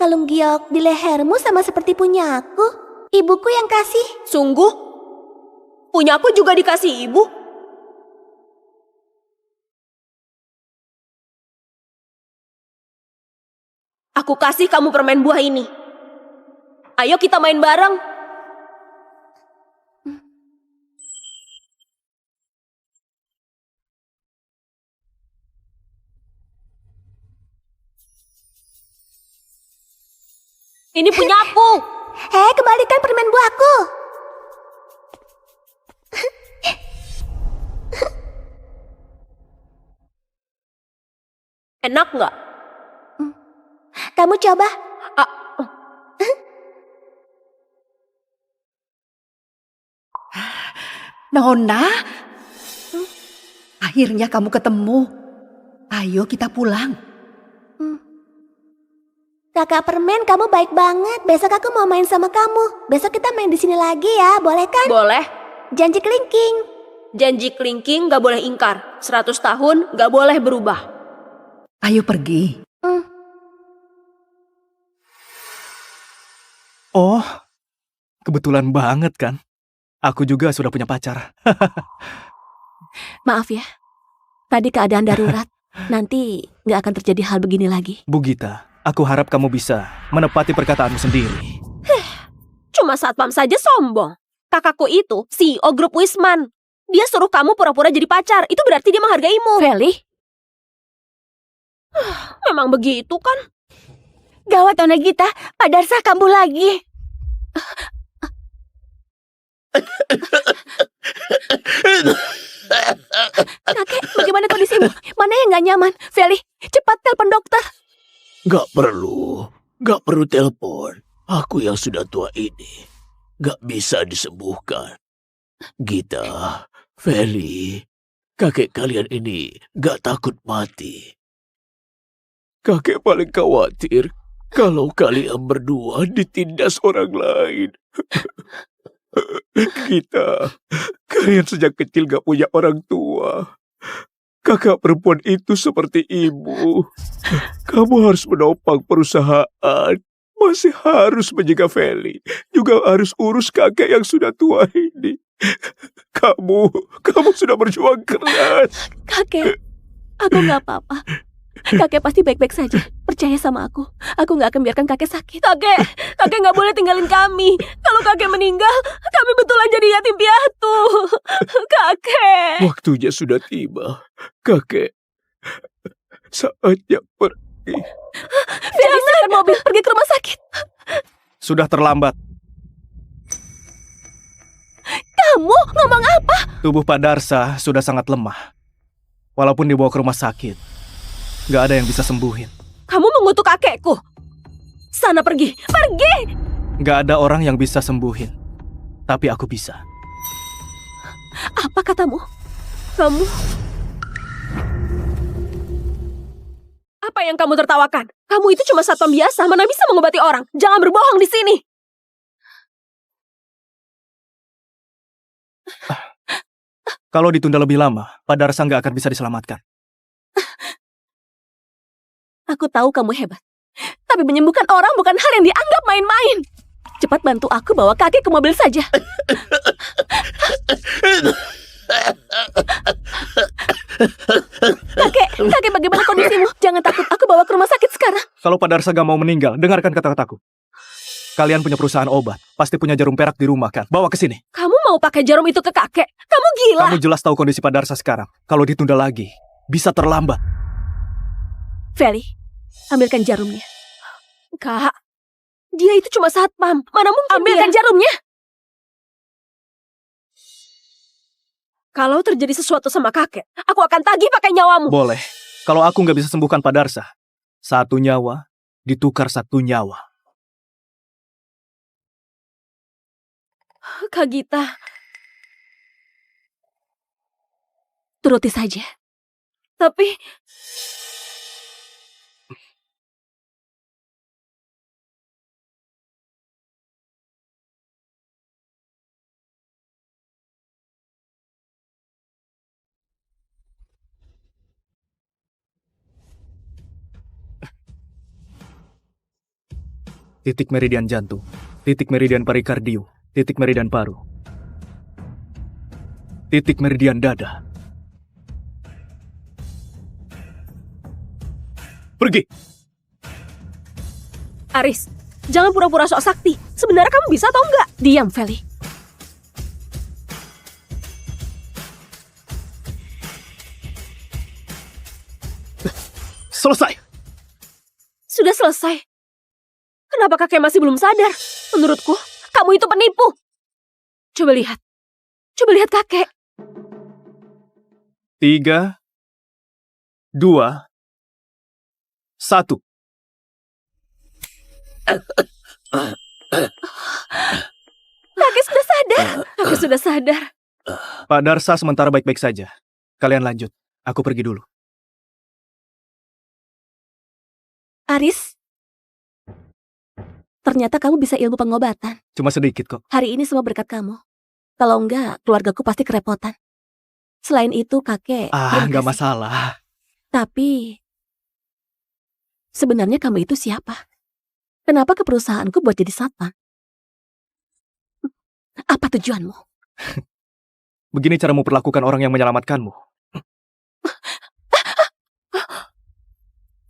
Kalung giok di lehermu sama seperti punya aku. Ibuku yang kasih. Sungguh? Punya aku juga dikasih ibu? Aku kasih kamu permen buah ini. Ayo kita main bareng. Ini punya aku. Kembalikan permen buahku. Enak nggak? Kamu coba. Nona, akhirnya kamu ketemu. Ayo kita pulang. Kakak Permen, kamu baik banget. Besok aku mau main sama kamu. Besok kita main di sini lagi ya, boleh kan? Boleh. Janji kelingking. Janji kelingking nggak boleh ingkar. 100 tahun nggak boleh berubah. Ayo pergi. Oh, kebetulan banget kan? Aku juga sudah punya pacar. Maaf ya, tadi keadaan darurat. Nanti nggak akan terjadi hal begini lagi. Bu Gita, aku harap kamu bisa menepati perkataanmu sendiri. Cuma satpam saja sombong. Kakakku itu CEO grup Wisman. Dia suruh kamu pura-pura jadi pacar. Itu berarti dia menghargaimu. Feli? Memang begitu kan? Gawat Nona Gita, Pak Darsa kambuh lagi. Kakek, bagaimana kondisimu? Mana yang gak nyaman? Feli, cepat telepon dokter. Gak perlu telepon. Aku yang sudah tua ini gak bisa disembuhkan. Gita, Feli, kakek kalian ini gak takut mati. Kakek paling khawatir kalau kalian berdua ditindas orang lain. Gita, kalian sejak kecil gak punya orang tua. Kakak perempuan itu seperti ibu. Kamu harus menopang perusahaan. Masih harus menjaga Feli. Juga harus urus kakek yang sudah tua ini. Kamu sudah berjuang keras. Kakek, aku gak apa-apa. Kakek pasti baik-baik saja. Percaya sama aku. Aku gak akan biarkan kakek sakit. Kakek gak boleh tinggalin kami. Kalau kakek meninggal, kami betulan jadi yatim piatu. Kakek. Waktunya sudah tiba. Kakek, saatnya pergi. Feli, siapkan mobil. Pergi ke rumah sakit. Sudah terlambat. Kamu ngomong apa? Tubuh Pak Darsa sudah sangat lemah. Walaupun dibawa ke rumah sakit, gak ada yang bisa sembuhin. Kamu mengutuk kakekku. Sana pergi. Pergi! Gak ada orang yang bisa sembuhin. Tapi aku bisa. Apa katamu? Kamu... Apa yang kamu tertawakan? Kamu itu cuma satpam biasa, mana bisa mengobati orang? Jangan berbohong di sini. Kalau ditunda lebih lama, Pak Darsa nggak akan bisa diselamatkan. Aku tahu kamu hebat. Tapi menyembuhkan orang bukan hal yang dianggap main-main. Cepat bantu aku bawa kakek ke mobil saja. Kakek bagaimana kondisimu? Jangan takut, aku bawa ke rumah sakit sekarang. Kalau Pak Darsa gak mau meninggal, dengarkan kata-kataku. Kalian punya perusahaan obat, pasti punya jarum perak di rumah kan? Bawa ke sini. Kamu mau pakai jarum itu ke kakek? Kamu gila. Kamu jelas tahu kondisi Pak Darsa sekarang. Kalau ditunda lagi, bisa terlambat. Feli, ambilkan jarumnya. Kak, dia itu cuma satpam. Mana mungkin ambilkan jarumnya? Kalau terjadi sesuatu sama kakek, aku akan tagih pakai nyawamu. Boleh. Kalau aku nggak bisa sembuhkan Pak Darsa, 1 nyawa ditukar 1 nyawa. Kak Gita, turuti saja. Tapi... Titik meridian jantung, titik meridian perikardium, titik meridian paru, titik meridian dada. Aris, Jangan pura-pura sok sakti. Sebenarnya kamu bisa atau enggak? Diam, Feli. Selesai. Sudah selesai. Kenapa kakek masih belum sadar? Menurutku, kamu itu penipu. Coba lihat. Coba lihat kakek. 3, 2, 1. Kakek sudah sadar. Kakek sudah sadar. Pak Darsa sementara baik-baik saja. Kalian lanjut. Aku pergi dulu. Aris, ternyata kamu bisa ilmu pengobatan. Cuma sedikit kok. Hari ini semua berkat kamu. Kalau enggak, keluargaku pasti kerepotan. Selain itu, kakek... Nggak masalah. Tapi, sebenarnya kamu itu siapa? Kenapa ke perusahaanku buat jadi satpam? Apa tujuanmu? Begini cara memperlakukan orang yang menyelamatkanmu.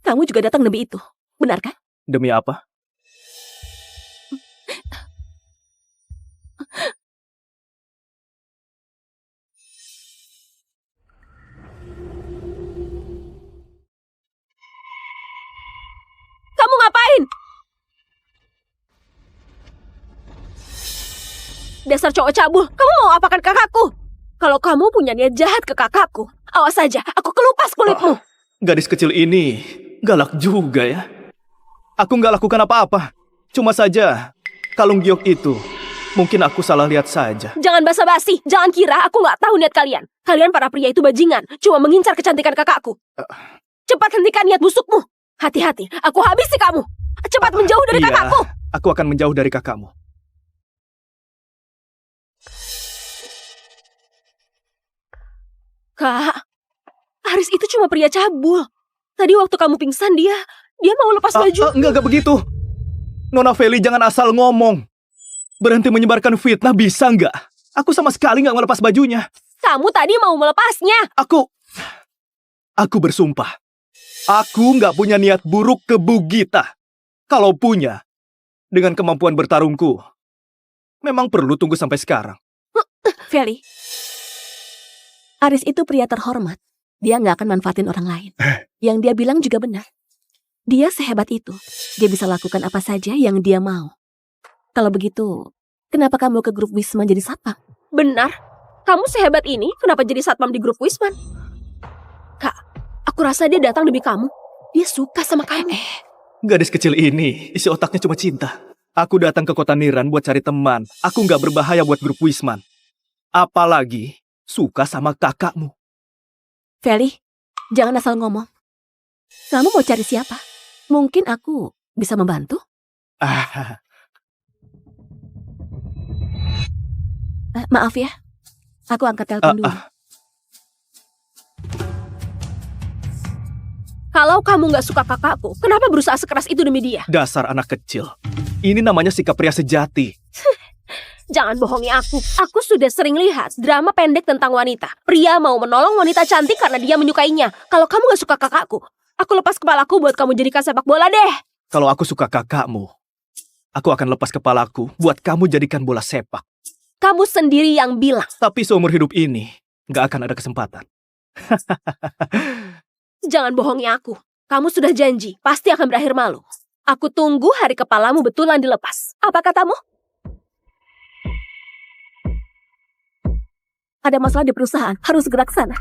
Kamu juga datang demi itu, benar kan? Demi apa? Kamu ngapain? Dasar cowok cabul, kamu mau apakan kakakku? Kalau kamu punya niat jahat ke kakakku, awas saja, aku kelupas kulitmu. Gadis kecil ini galak juga ya. Aku nggak lakukan apa-apa. Cuma saja kalung giok itu mungkin aku salah lihat saja. Jangan basa-basi, jangan kira aku nggak tahu niat kalian. Kalian para pria itu bajingan, cuma mengincar kecantikan kakakku. Cepat hentikan niat busukmu. Hati-hati, aku habisi kamu. Cepat menjauh dari kakakku. Aku akan menjauh dari kakakmu. Kak, Aris itu cuma pria cabul. Tadi waktu kamu pingsan dia mau lepas baju. Enggak begitu. Nona Feli jangan asal ngomong. Berhenti menyebarkan fitnah bisa nggak? Aku sama sekali nggak melepas bajunya. Kamu tadi mau melepasnya. Aku bersumpah. Aku nggak punya niat buruk ke Bu Gita. Kalau punya, dengan kemampuan bertarungku, memang perlu tunggu sampai sekarang. Feli, Aris itu pria terhormat. Dia nggak akan manfaatin orang lain. Yang dia bilang juga benar. Dia sehebat itu. Dia bisa lakukan apa saja yang dia mau. Kalau begitu, kenapa kamu ke grup Wisman jadi satpam? Benar. Kamu sehebat ini, kenapa jadi satpam di grup Wisman? Kak, aku rasa dia datang demi kamu. Dia suka sama kamu. Gadis kecil ini, isi otaknya cuma cinta. Aku datang ke kota Niran buat cari teman. Aku nggak berbahaya buat grup Wisman. Apalagi suka sama kakakmu. Feli, jangan asal ngomong. Kamu mau cari siapa? Mungkin aku bisa membantu. Maaf ya, aku angkat telepon dulu. Kalau kamu nggak suka kakakku, kenapa berusaha sekeras itu demi dia? Dasar anak kecil. Ini namanya sikap pria sejati. Jangan bohongi aku. Aku sudah sering lihat drama pendek tentang wanita. Pria mau menolong wanita cantik karena dia menyukainya. Kalau kamu gak suka kakakku, aku lepas kepalaku buat kamu jadikan sepak bola deh. Kalau aku suka kakakmu, aku akan lepas kepalaku buat kamu jadikan bola sepak. Kamu sendiri yang bilang. Tapi seumur hidup ini, gak akan ada kesempatan. Jangan bohongi aku. Kamu sudah janji, pasti akan berakhir malu. Aku tunggu hari kepalamu betulan dilepas. Apa katamu? Ada masalah di perusahaan, harus segera ke sana.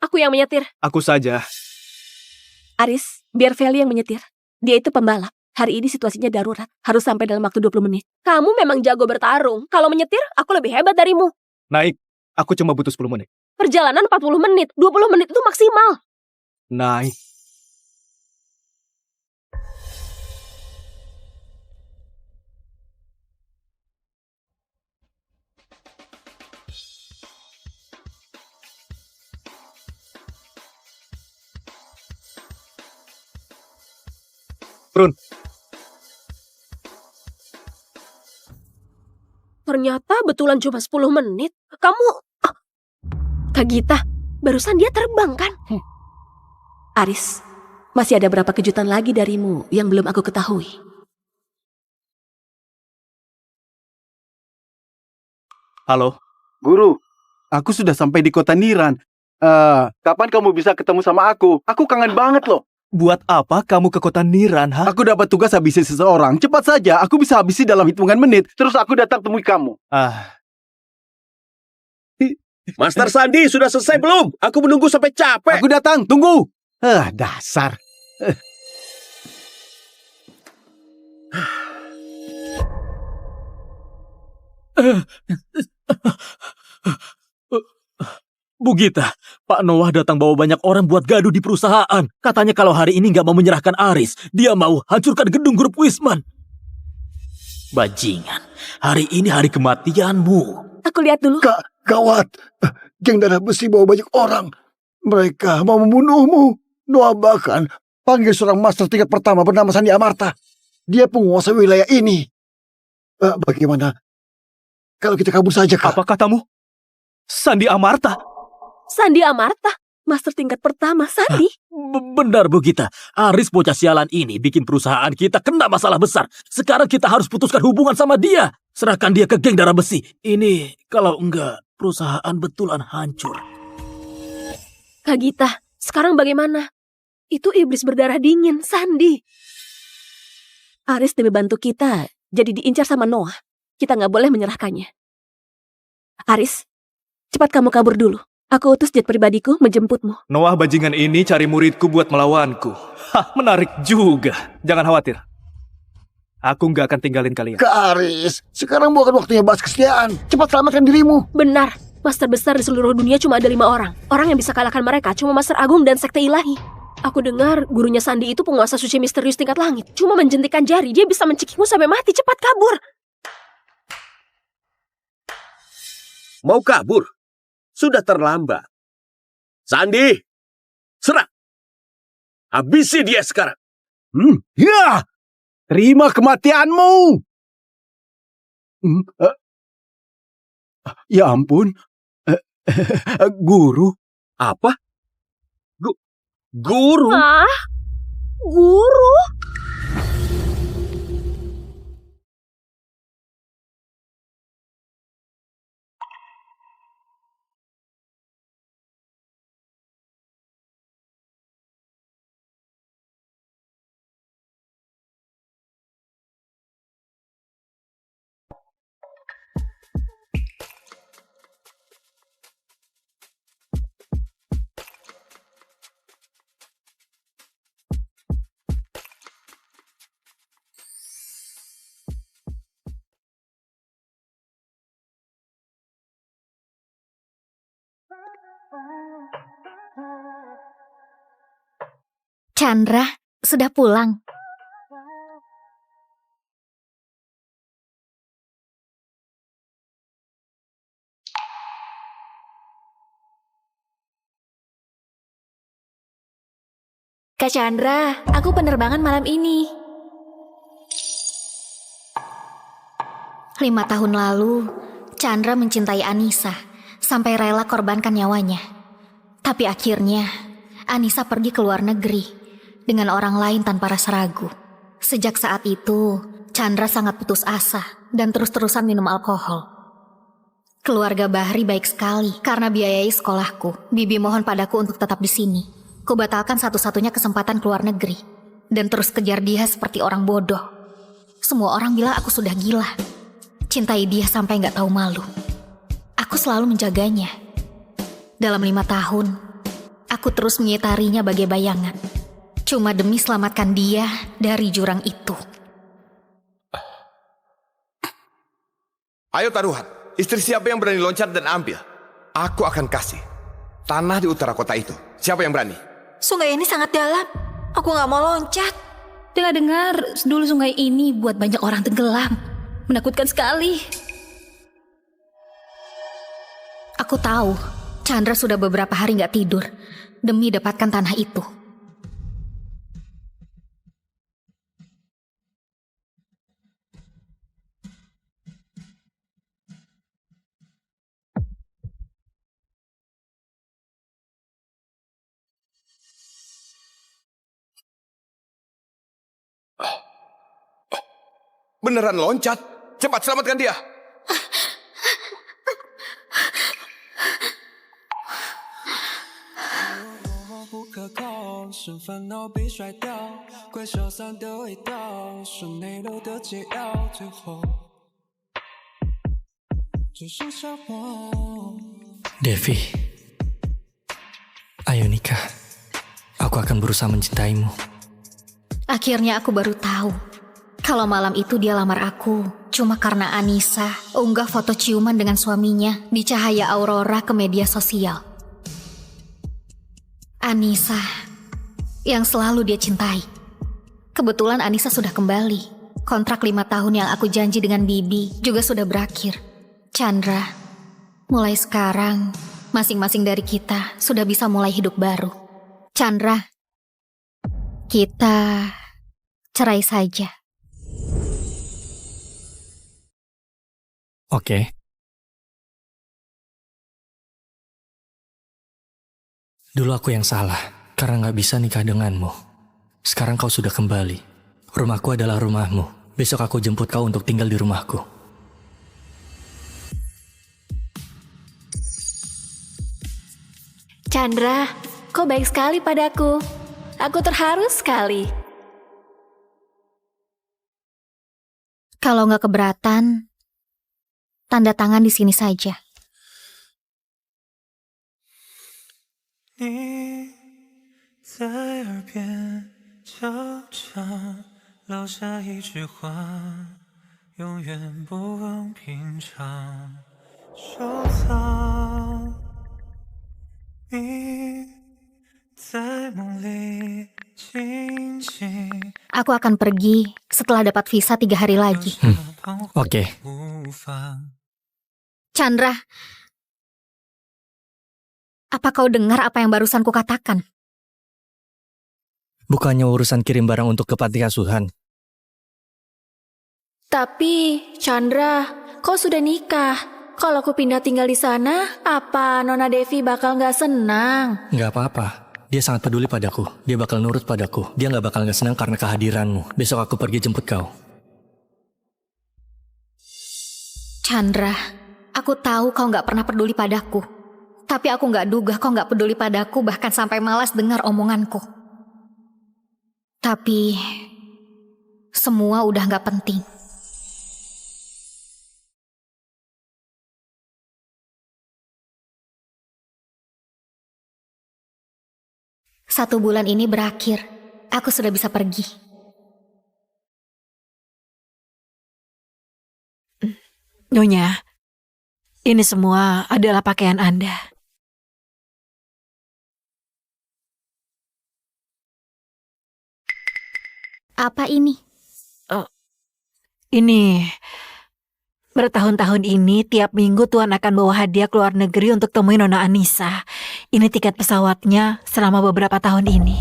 Aku yang menyetir. Aku saja. Aris, biar Feli yang menyetir. Dia itu pembalap. Hari ini situasinya darurat. Harus sampai dalam waktu 20 menit. Kamu memang jago bertarung. Kalau menyetir, aku lebih hebat darimu. Naik, aku cuma butuh 10 menit. Perjalanan 40 menit. 20 menit itu maksimal. Naik. Prun. Ternyata betulan cuma 10 menit. Kamu... Kak Gita, barusan dia terbang kan? Aris, masih ada berapa kejutan lagi darimu yang belum aku ketahui? Halo, Guru. Aku sudah sampai di kota Niran. Kapan kamu bisa ketemu sama aku? Aku kangen banget loh. Buat apa kamu ke kota Niran, ha? Aku dapat tugas habisi seseorang. Cepat saja, aku bisa habisi dalam hitungan menit. Terus aku datang temui kamu. Master Sandi sudah selesai belum? Aku menunggu sampai capek. Aku datang, tunggu. Dasar. Bu Gita, Pak Noah datang bawa banyak orang buat gaduh di perusahaan. Katanya kalau hari ini nggak mau menyerahkan Aris, dia mau hancurkan gedung grup Wisman. Bajingan, hari ini hari kematianmu. Aku lihat dulu. Gawat. Geng darah besi bawa banyak orang. Mereka mau membunuhmu. Noah bahkan panggil seorang master tingkat pertama bernama Sandi Amarta. Dia penguasa wilayah ini. Bagaimana kalau kita kabur saja, Kak? Apa katamu? Sandi Amarta? Sandi Amarta? Master tingkat pertama, Sandi? Benar, Bu Gita. Aris bocah sialan ini bikin perusahaan kita kena masalah besar. Sekarang kita harus putuskan hubungan sama dia. Serahkan dia ke geng darah besi. Ini, kalau enggak, perusahaan betulan hancur. Kak Gita, sekarang bagaimana? Itu iblis berdarah dingin, Sandi. Aris demi bantu kita, jadi diincar sama Noah. Kita nggak boleh menyerahkannya. Aris, cepat kamu kabur dulu. Aku utus jet pribadiku menjemputmu. Noah bajingan ini cari muridku buat melawanku. Hah, menarik juga. Jangan khawatir. Aku nggak akan tinggalin kalian. Kak Aris, sekarang bukan waktunya bahas kesetiaan. Cepat selamatkan dirimu. Benar, Master besar di seluruh dunia cuma ada 5 orang. Orang yang bisa kalahkan mereka cuma Master Agung dan Sekte Ilahi. Aku dengar gurunya Sandi itu penguasa suci misterius tingkat langit. Cuma menjentikan jari, dia bisa mencekikmu sampai mati. Cepat kabur. Mau kabur? Sudah terlambat. Sandi, serang. Habisi dia sekarang. Ya, terima kematianmu. Ya ampun, guru. Apa? Guru? Ah, guru? Chandra, sudah pulang. Kak Chandra, aku penerbangan malam ini. 5 tahun lalu, Chandra mencintai Anissa, sampai rela korbankan nyawanya. Tapi akhirnya, Anissa pergi ke luar negeri, dengan orang lain tanpa rasa ragu. Sejak saat itu, Chandra sangat putus asa, dan terus-terusan minum alkohol. Keluarga Bahri baik sekali, karena biayai sekolahku. Bibi mohon padaku untuk tetap di sini. Kubatalkan satu-satunya kesempatan keluar negeri, dan terus kejar dia seperti orang bodoh. Semua orang bilang aku sudah gila. Cintai dia sampai gak tahu malu. Aku selalu menjaganya. Dalam 5 tahun, aku terus mengitarinya bagai bayangan. Cuma demi selamatkan dia dari jurang itu. Ayo taruhan, istri siapa yang berani loncat dan ambil? Aku akan kasih. Tanah di utara kota itu. Siapa yang berani? Sungai ini sangat dalam. Aku gak mau loncat. Dengar-dengar dulu sungai ini buat banyak orang tenggelam. Menakutkan sekali. Aku tahu, Chandra sudah beberapa hari gak tidur demi dapatkan tanah itu. Beneran loncat. Cepat selamatkan dia. Devi, ayo nikah. Aku akan berusaha mencintaimu. Akhirnya aku baru tahu kalau malam itu dia lamar aku cuma karena Anissa unggah foto ciuman dengan suaminya di cahaya aurora ke media sosial. Anissa yang selalu dia cintai. Kebetulan Anissa sudah kembali. Kontrak 5 tahun yang aku janji dengan Bibi juga sudah berakhir. Chandra, mulai sekarang masing-masing dari kita sudah bisa mulai hidup baru. Chandra, kita cerai saja. Oke. Dulu aku yang salah, karena gak bisa nikah denganmu. Sekarang kau sudah kembali. Rumahku adalah rumahmu. Besok aku jemput kau untuk tinggal di rumahku. Chandra, kau baik sekali padaku. Aku terharu sekali. Kalau nggak keberatan, tanda tangan di sini saja. Aku akan pergi setelah dapat visa 3 hari lagi. Oke. Chandra, apa kau dengar apa yang barusan kukatakan? Bukannya urusan kirim barang untuk ke panti asuhan. Tapi, Chandra, kau sudah nikah. Kalau aku pindah tinggal di sana, apa Nona Devi bakal gak senang? Gak apa-apa. Dia sangat peduli padaku. Dia bakal nurut padaku. Dia gak bakal gak senang karena kehadiranmu. Besok aku pergi jemput kau. Chandra, aku tahu kau gak pernah peduli padaku. Tapi aku gak duga kau gak peduli padaku bahkan sampai malas dengar omonganku. Tapi, semua udah gak penting. Satu bulan ini berakhir. Aku sudah bisa pergi. Nyonya, ini semua adalah pakaian Anda. Apa ini? Ini, bertahun-tahun ini tiap minggu Tuan akan bawa hadiah ke luar negeri untuk temuin Nona Anissa. Ini tiket pesawatnya selama beberapa tahun ini.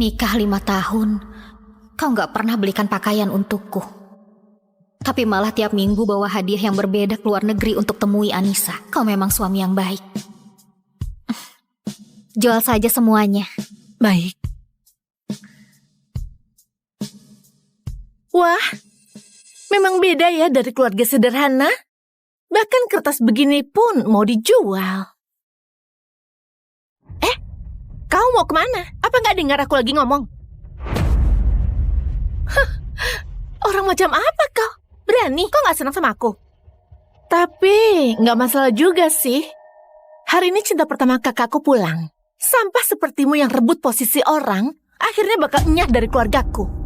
Nikah 5 tahun, kau gak pernah belikan pakaian untukku. Tapi malah tiap minggu bawa hadiah yang berbeda ke luar negeri untuk temui Anissa. Kau memang suami yang baik. Jual saja semuanya. Baik. Wah, memang beda ya dari keluarga sederhana. Bahkan kertas begini pun mau dijual. Kau mau kemana? Apa nggak dengar aku lagi ngomong? Hah, orang macam apa kau? Berani? Kau nggak senang sama aku? Tapi nggak masalah juga sih. Hari ini cinta pertama kakakku pulang. Sampah sepertimu yang rebut posisi orang, akhirnya bakal enyah dari keluargaku.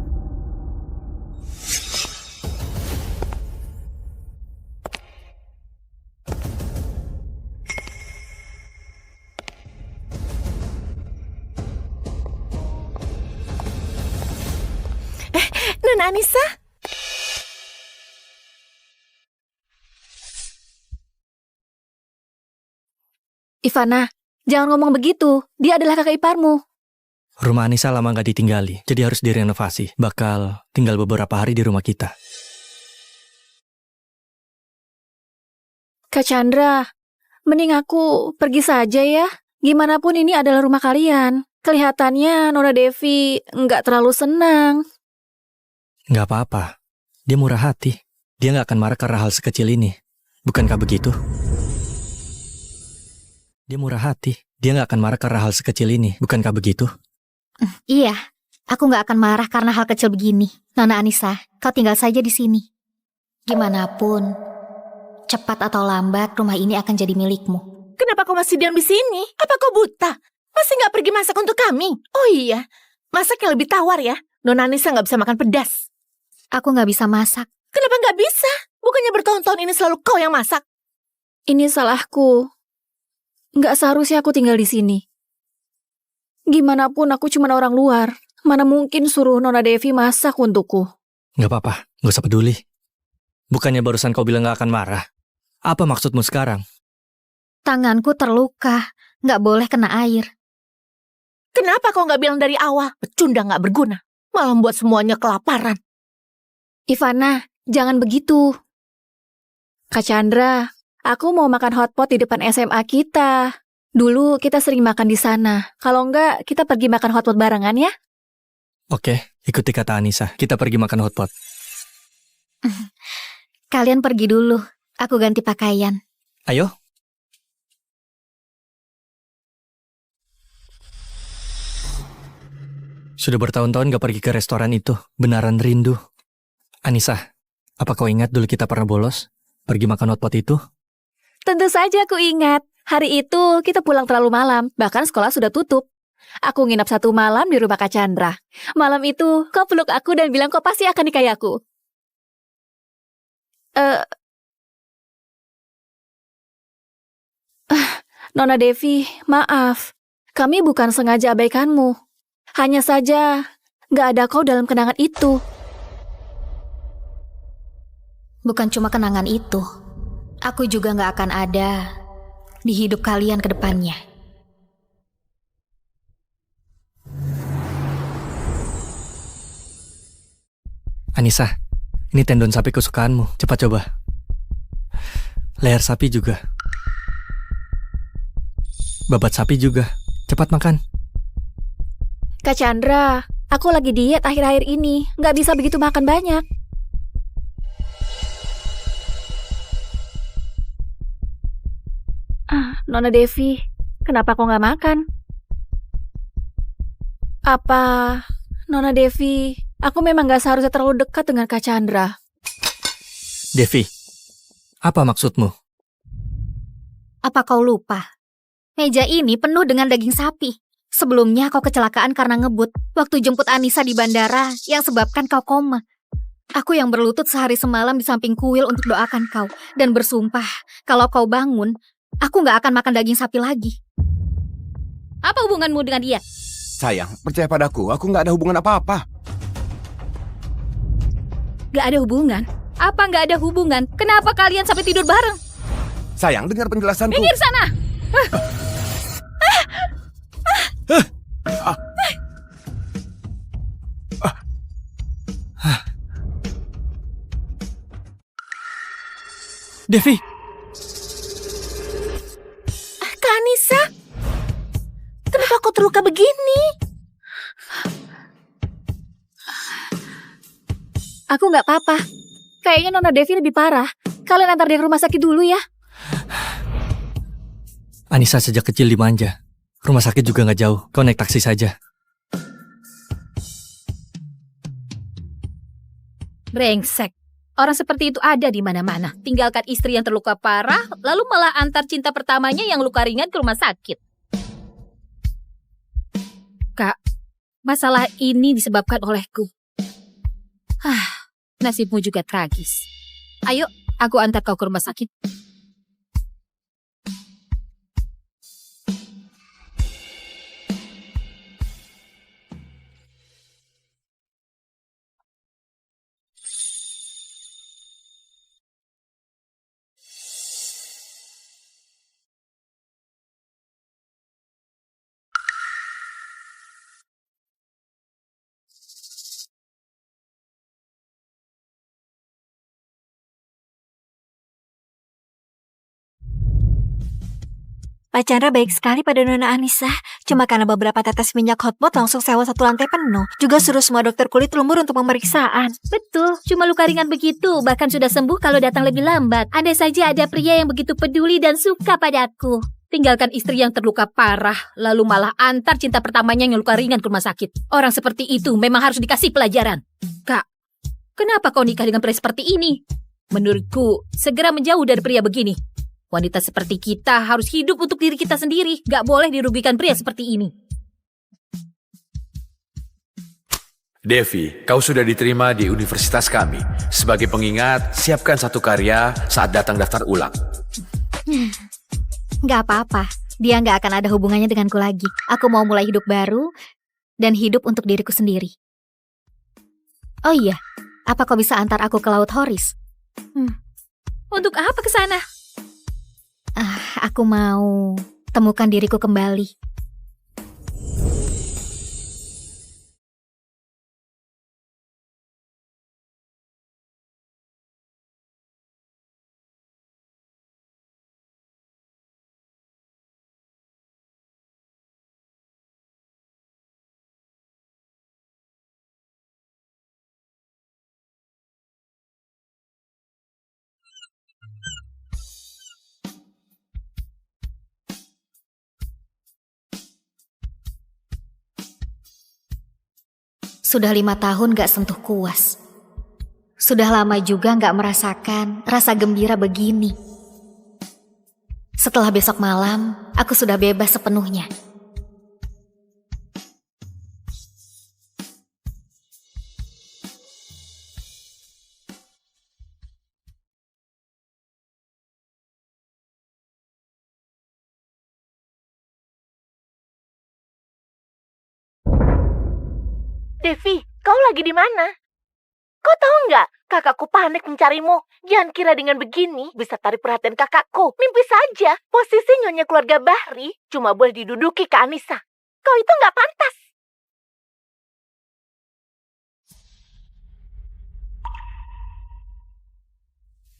Nona Anissa? Ivana, jangan ngomong begitu. Dia adalah kakak iparmu. Rumah Anissa lama gak ditinggali, jadi harus direnovasi. Bakal tinggal beberapa hari di rumah kita. Kak Chandra, mending aku pergi saja ya. Gimana pun ini adalah rumah kalian. Kelihatannya Nona Devi nggak terlalu senang. Gak apa-apa. Dia murah hati. Dia nggak akan marah karena hal sekecil ini. Bukankah begitu? Dia murah hati. Dia nggak akan marah karena hal sekecil ini. Bukankah begitu? Iya, aku nggak akan marah karena hal kecil begini. Nona Anissa, kau tinggal saja di sini. Gimanapun, cepat atau lambat rumah ini akan jadi milikmu. Kenapa kau masih diam di sini? Apa kau buta? Masih nggak pergi masak untuk kami? Oh iya, masak yang lebih tawar ya. Nona Anissa nggak bisa makan pedas. Aku nggak bisa masak. Kenapa nggak bisa? Bukannya bertahun-tahun ini selalu kau yang masak? Ini salahku. Nggak seharusnya aku tinggal di sini. Gimana pun aku cuma orang luar. Mana mungkin suruh Nona Devi masak untukku. Nggak apa-apa, nggak usah peduli. Bukannya barusan kau bilang nggak akan marah. Apa maksudmu sekarang? Tanganku terluka, nggak boleh kena air. Kenapa kau nggak bilang dari awal? Pecundang nggak berguna. Malah membuat semuanya kelaparan. Ivana, jangan begitu. Kak Chandra, aku mau makan hotpot di depan SMA kita. Dulu kita sering makan di sana. Kalau enggak, kita pergi makan hotpot barengan ya. Oke, ikuti kata Anissa. Kita pergi makan hotpot. Kalian pergi dulu, aku ganti pakaian. Ayo. Sudah bertahun-tahun gak pergi ke restoran itu. Benaran rindu. Anissa, apa kau ingat dulu kita pernah bolos? Pergi makan hotpot itu? Tentu saja aku ingat. Hari itu kita pulang terlalu malam, bahkan sekolah sudah tutup. Aku nginap 1 malam di rumah Kak Chandra. Malam itu, kau peluk aku dan bilang kau pasti akan nikahi aku. Nona Devi, maaf. Kami bukan sengaja abaikanmu. Hanya saja, gak ada kau dalam kenangan itu. Bukan cuma kenangan itu. Aku juga gak akan ada di hidup kalian ke depannya. Anissa, ini tendon sapi kesukaanmu. Cepat coba. Leher sapi juga. Babat sapi juga. Cepat makan. Kak Chandra, aku lagi diet akhir-akhir ini. Gak bisa begitu makan banyak. Nona Devi, kenapa kau gak makan? Apa, Nona Devi, aku memang gak seharusnya terlalu dekat dengan Kak Chandra. Devi, apa maksudmu? Apa kau lupa? Meja ini penuh dengan daging sapi. Sebelumnya kau kecelakaan karena ngebut waktu jemput Anissa di bandara yang sebabkan kau koma. Aku yang berlutut sehari semalam di samping kuil untuk doakan kau dan bersumpah kalau kau bangun, aku gak akan makan daging sapi lagi. Apa hubunganmu dengan dia? Sayang, percaya padaku, aku nggak ada hubungan apa-apa. Gak ada hubungan? Apa gak ada hubungan? Kenapa kalian sampai tidur bareng? Sayang, dengar penjelasanku. Minggir sana! Devi! Kak Anissa, kenapa kau terluka begini? Aku gak apa-apa. Kayaknya Nona Devi lebih parah. Kalian antar dia ke rumah sakit dulu ya. Anissa sejak kecil dimanja. Rumah sakit juga gak jauh. Kau naik taksi saja. Brengsek. Orang seperti itu ada di mana-mana. Tinggalkan istri yang terluka parah, lalu malah antar cinta pertamanya yang luka ringan ke rumah sakit. Kak, masalah ini disebabkan olehku. Nasibmu juga tragis. Ayo, aku antar kau ke rumah sakit. Pak Chandra baik sekali pada Nona Anissa. Cuma karena beberapa tetes minyak hotpot langsung sewa 1 lantai penuh. Juga suruh semua dokter kulit lumur untuk pemeriksaan. Betul, cuma luka ringan begitu, bahkan sudah sembuh kalau datang lebih lambat. Ada saja ada pria yang begitu peduli dan suka padaku. Tinggalkan istri yang terluka parah, lalu malah antar cinta pertamanya yang luka ringan ke rumah sakit. Orang seperti itu memang harus dikasih pelajaran. Kak, kenapa kau nikah dengan pria seperti ini? Menurutku, segera menjauh dari pria begini. Wanita seperti kita harus hidup untuk diri kita sendiri. Gak boleh dirugikan pria seperti ini. Devi, kau sudah diterima di universitas kami. Sebagai pengingat, siapkan satu karya saat datang daftar ulang. Gak apa-apa. Dia gak akan ada hubungannya denganku lagi. Aku mau mulai hidup baru dan hidup untuk diriku sendiri. Oh iya, apa kau bisa antar aku ke Laut Horis? Untuk apa ke sana? Aku mau temukan diriku kembali. Sudah 5 tahun gak sentuh kuas. Sudah lama juga gak merasakan rasa gembira begini. Setelah besok malam, aku sudah bebas sepenuhnya. Devi, kau lagi di mana? Kau tahu nggak? Kakakku panik mencarimu. Jangan kira dengan begini bisa tarik perhatian kakakku. Mimpi saja. Posisi nyonya keluarga Bahri cuma boleh diduduki ke Anissa. Kau itu nggak pantas.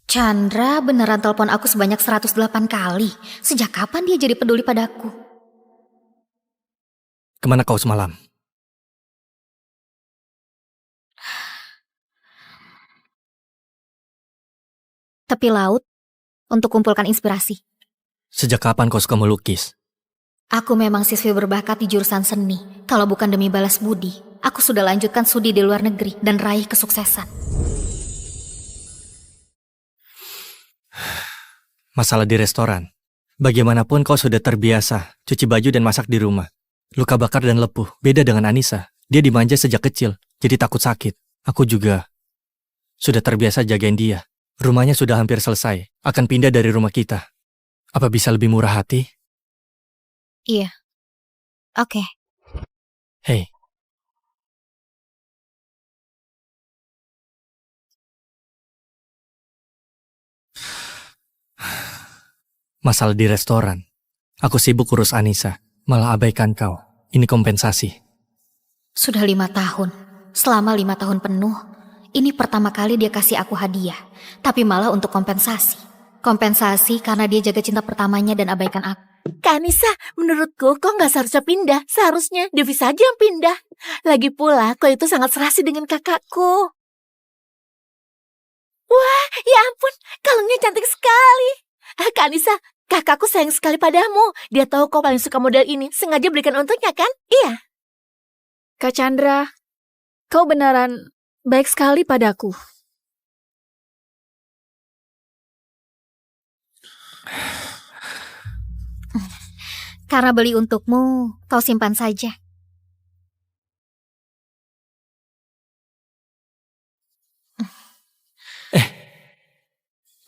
Chandra beneran telepon aku sebanyak 108 kali. Sejak kapan dia jadi peduli padaku? Kemana kau semalam? Tepi laut untuk kumpulkan inspirasi. Sejak kapan kau suka melukis? Aku memang siswi berbakat di jurusan seni. Kalau bukan demi balas budi, aku sudah lanjutkan studi di luar negeri dan raih kesuksesan. Masalah di restoran. Bagaimanapun kau sudah terbiasa cuci baju dan masak di rumah. Luka bakar dan lepuh. Beda dengan Anissa. Dia dimanja sejak kecil, jadi takut sakit. Aku juga sudah terbiasa jagain dia. Rumahnya sudah hampir selesai. Akan pindah dari rumah kita. Apa bisa lebih murah hati? Iya. Oke. Hei. Masalah di restoran. Aku sibuk urus Anissa. Malah abaikan kau. Ini kompensasi. Sudah 5 tahun. Selama 5 tahun penuh, ini pertama kali dia kasih aku hadiah. Tapi malah untuk kompensasi. Kompensasi karena dia jaga cinta pertamanya dan abaikan aku. Kak Anissa, menurutku kau nggak seharusnya pindah. Seharusnya Devi saja yang pindah. Lagi pula, kau itu sangat serasi dengan kakakku. Wah, ya ampun, kalungnya cantik sekali. Kak Anissa, kakakku sayang sekali padamu. Dia tahu kau paling suka model ini. Sengaja belikan untuknya, kan? Iya. Kak Chandra, kau beneran baik sekali padaku. Karena beli untukmu, kau simpan saja.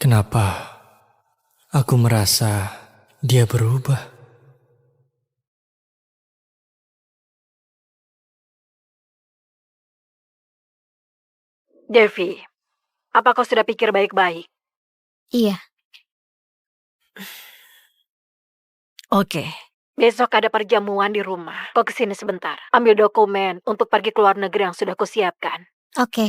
Kenapa aku merasa dia berubah? Devi, apa kau sudah pikir baik-baik? Iya. Oke. Besok ada perjamuan di rumah. Kau kesini sebentar. Ambil dokumen untuk pergi ke luar negeri yang sudah kusiapkan. Oke.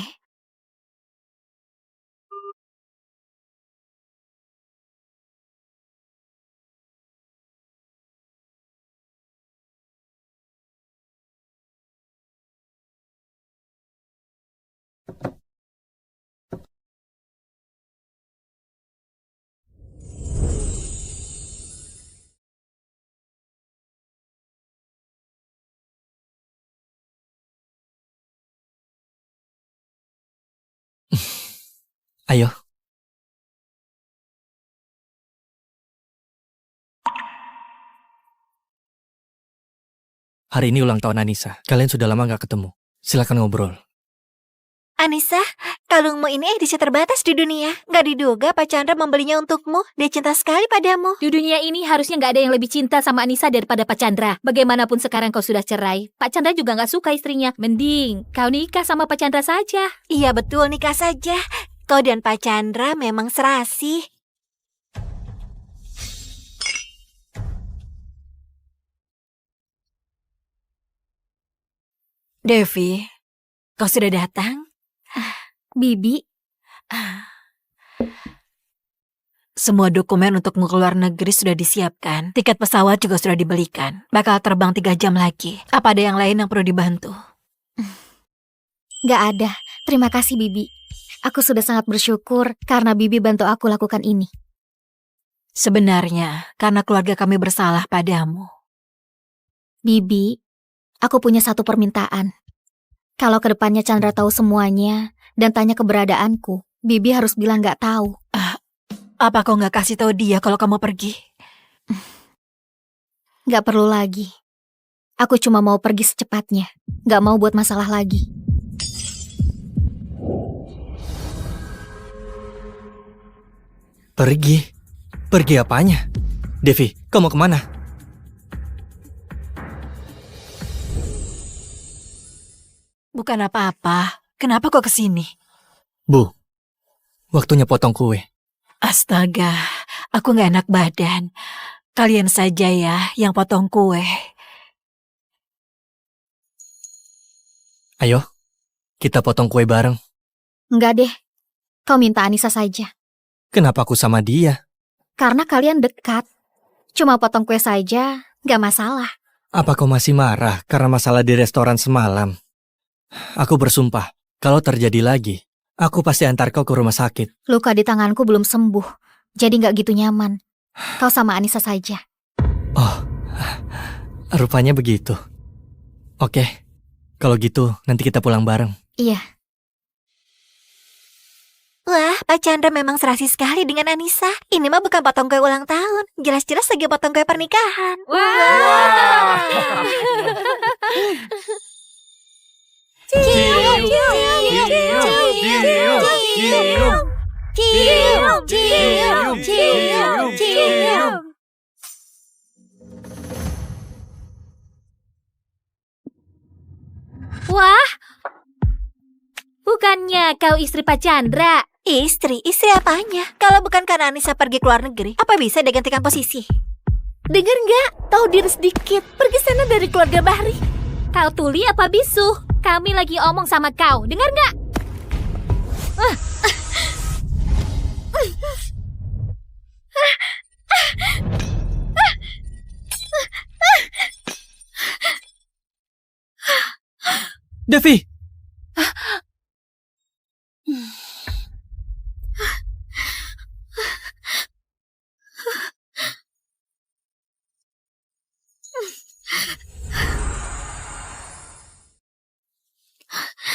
Ayo. Hari ini ulang tahun Anissa. Kalian sudah lama gak ketemu. Silakan ngobrol. Anissa, kalungmu ini edisi terbatas di dunia. Gak diduga Pak Chandra membelinya untukmu. Dia cinta sekali padamu. Di dunia ini harusnya gak ada yang lebih cinta sama Anissa daripada Pak Chandra. Bagaimanapun sekarang kau sudah cerai, Pak Chandra juga gak suka istrinya. Mending kau nikah sama Pak Chandra saja. Iya betul, nikah saja. Kau dan Pak Chandra memang serasi. Devi, kau sudah datang? Bibi, Semua dokumen untukmu keluar negeri sudah disiapkan. Tiket pesawat juga sudah dibelikan. Bakal terbang 3 jam lagi. Apa ada yang lain yang perlu dibantu? Gak ada. Terima kasih Bibi. Aku sudah sangat bersyukur karena Bibi bantu aku lakukan ini. Sebenarnya, karena keluarga kami bersalah padamu. Bibi, aku punya satu permintaan. Kalau kedepannya Chandra tahu semuanya dan tanya keberadaanku, Bibi harus bilang gak tahu. Apa kau gak kasih tahu dia kalau kamu pergi? Gak perlu lagi. Aku cuma mau pergi secepatnya. Gak mau buat masalah lagi. Pergi? Pergi apanya? Devi, kau mau kemana? Bukan apa-apa. Kenapa kau kesini? Bu, waktunya potong kue. Astaga, aku gak enak badan. Kalian saja ya yang potong kue. Ayo, kita potong kue bareng. Enggak deh. Kau minta Anissa saja. Kenapa aku sama dia? Karena kalian dekat. Cuma potong kue saja, gak masalah. Apa kau masih marah karena masalah di restoran semalam? Aku bersumpah, kalau terjadi lagi, aku pasti antar kau ke rumah sakit. Luka di tanganku belum sembuh, jadi gak gitu nyaman. Kau sama Anissa saja. Oh, rupanya begitu. Oke, kalau gitu nanti kita pulang bareng. Iya. Wah, Pak Chandra memang serasi sekali dengan Anissa. Ini mah bukan potong kue ulang tahun. Jelas-jelas lagi potong kue pernikahan. Wah. Cium, cium, cium, cium, cium, cium, cium, cium. Wah, bukannya kau istri Pak Chandra? Istri apanya? Kalau bukan karena Anissa pergi ke luar negeri, apa bisa dia gantikan posisi? Dengar nggak? Tahu diri sedikit. Pergi sana dari keluarga Bahri. Kau tuli apa bisu? Kami lagi omong sama kau. Dengar nggak? Devi!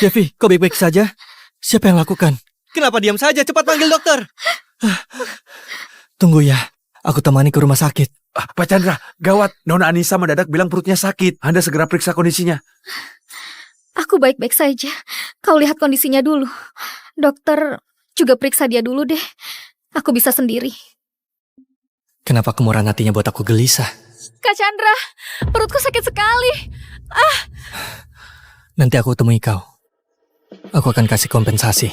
Devi, kau baik-baik saja? Siapa yang lakukan? Kenapa diam saja? Cepat panggil dokter! Tunggu ya, aku temani ke rumah sakit. Pak Chandra, gawat. Nona Anissa mendadak bilang perutnya sakit. Anda segera periksa kondisinya. Aku baik-baik saja. Kau lihat kondisinya dulu. Dokter juga periksa dia dulu deh. Aku bisa sendiri. Kenapa kemurahan hatinya buat aku gelisah? Kak Chandra, perutku sakit sekali. Nanti aku temui kau. Aku akan kasih kompensasi.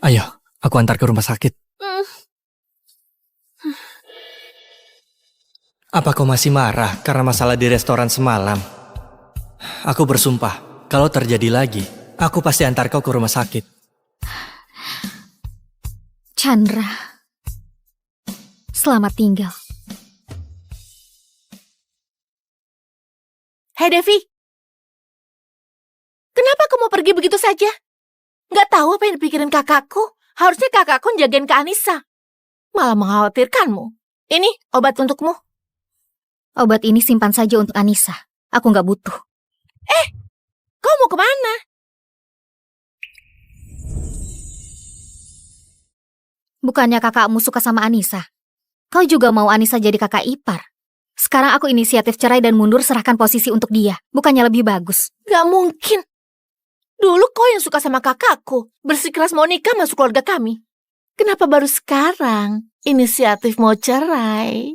Ayo, aku antar ke rumah sakit. Apa kau masih marah karena masalah di restoran semalam? Aku bersumpah, kalau terjadi lagi, aku pasti antar kau ke rumah sakit. Chandra, selamat tinggal. Hei Devi, Kenapa kamu pergi begitu saja? Nggak tahu apa yang dipikirin kakakku. Harusnya kakakku jagain Kak Anissa. Malah mengkhawatirkanmu. Ini obat untukmu. Obat ini simpan saja untuk Anissa. Aku nggak butuh. Kau mau kemana? Bukannya kakakmu suka sama Anissa? Kau juga mau Anissa jadi kakak ipar? Sekarang aku inisiatif cerai dan mundur serahkan posisi untuk dia. Bukannya lebih bagus? Gak mungkin. Dulu kau yang suka sama kakakku. Bersikeras mau nikah masuk keluarga kami. Kenapa baru sekarang inisiatif mau cerai?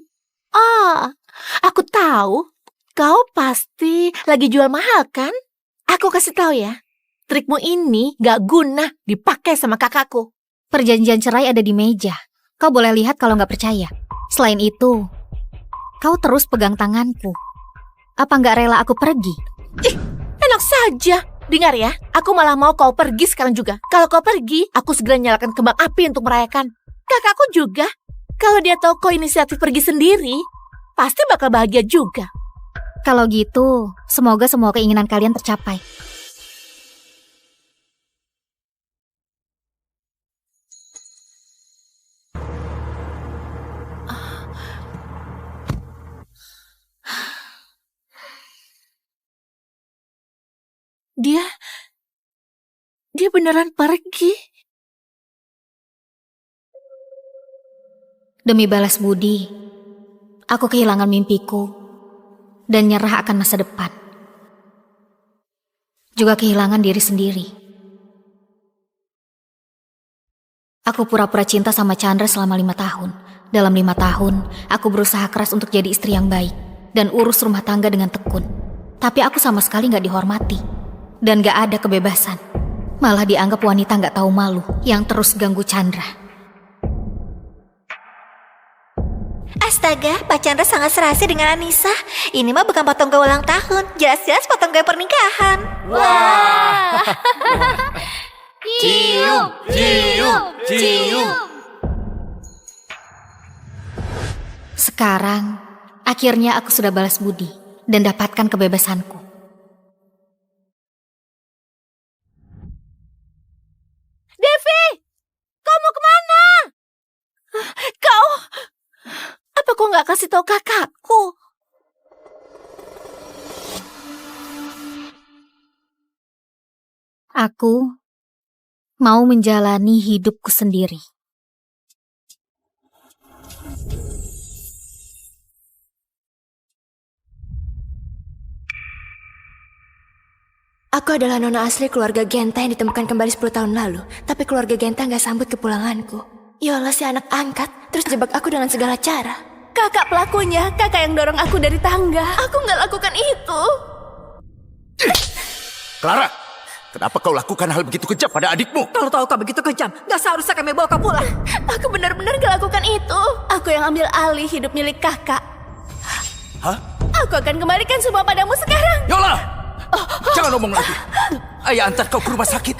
Aku tahu. Kau pasti lagi jual mahal kan? Aku kasih tahu ya. Trikmu ini gak guna dipakai sama kakakku. Perjanjian cerai ada di meja. Kau boleh lihat kalau nggak percaya. Selain itu, kau terus pegang tanganku. Apa nggak rela aku pergi? Enak saja. Dengar ya, aku malah mau kau pergi sekarang juga. Kalau kau pergi, aku segera nyalakan kembang api untuk merayakan. Kakakku juga. Kalau dia tahu kau inisiatif pergi sendiri, pasti bakal bahagia juga. Kalau gitu, semoga semua keinginan kalian tercapai. Dia beneran pergi. Demi balas budi, aku kehilangan mimpiku dan nyerah akan masa depan. Juga kehilangan diri sendiri. Aku pura-pura cinta sama Chandra selama 5 tahun. Dalam 5 tahun, aku berusaha keras untuk jadi istri yang baik dan urus rumah tangga dengan tekun. Tapi aku sama sekali gak dihormati dan gak ada kebebasan. Malah dianggap wanita gak tahu malu yang terus ganggu Chandra. Astaga, Pak Chandra sangat serasi dengan Anissa. Ini mah bukan potong gawe ulang tahun, jelas-jelas potong gawe pernikahan. Wah. Cium, cium, cium. Sekarang, akhirnya aku sudah balas budi dan dapatkan kebebasanku. Devi! Kau mau kemana? Kau... Apa kau gak kasih tahu kakakku? Aku mau menjalani hidupku sendiri. Aku adalah nona asli keluarga Genta yang ditemukan kembali 10 tahun lalu. Tapi keluarga Genta gak sambut kepulanganku. Yolah si anak angkat, terus jebak aku dengan segala cara. Kakak pelakunya, kakak yang dorong aku dari tangga. Aku gak lakukan itu. Clara, kenapa kau lakukan hal begitu kejam pada adikmu? Kalau tahu kau begitu kejam, gak seharusnya kami bawa kau pulang. Aku benar-benar gak lakukan itu. Aku yang ambil alih hidup milik kakak. Hah? Aku akan kembalikan semua padamu sekarang. Yola! Jangan ngomong lagi. Ayah antar kau ke rumah sakit.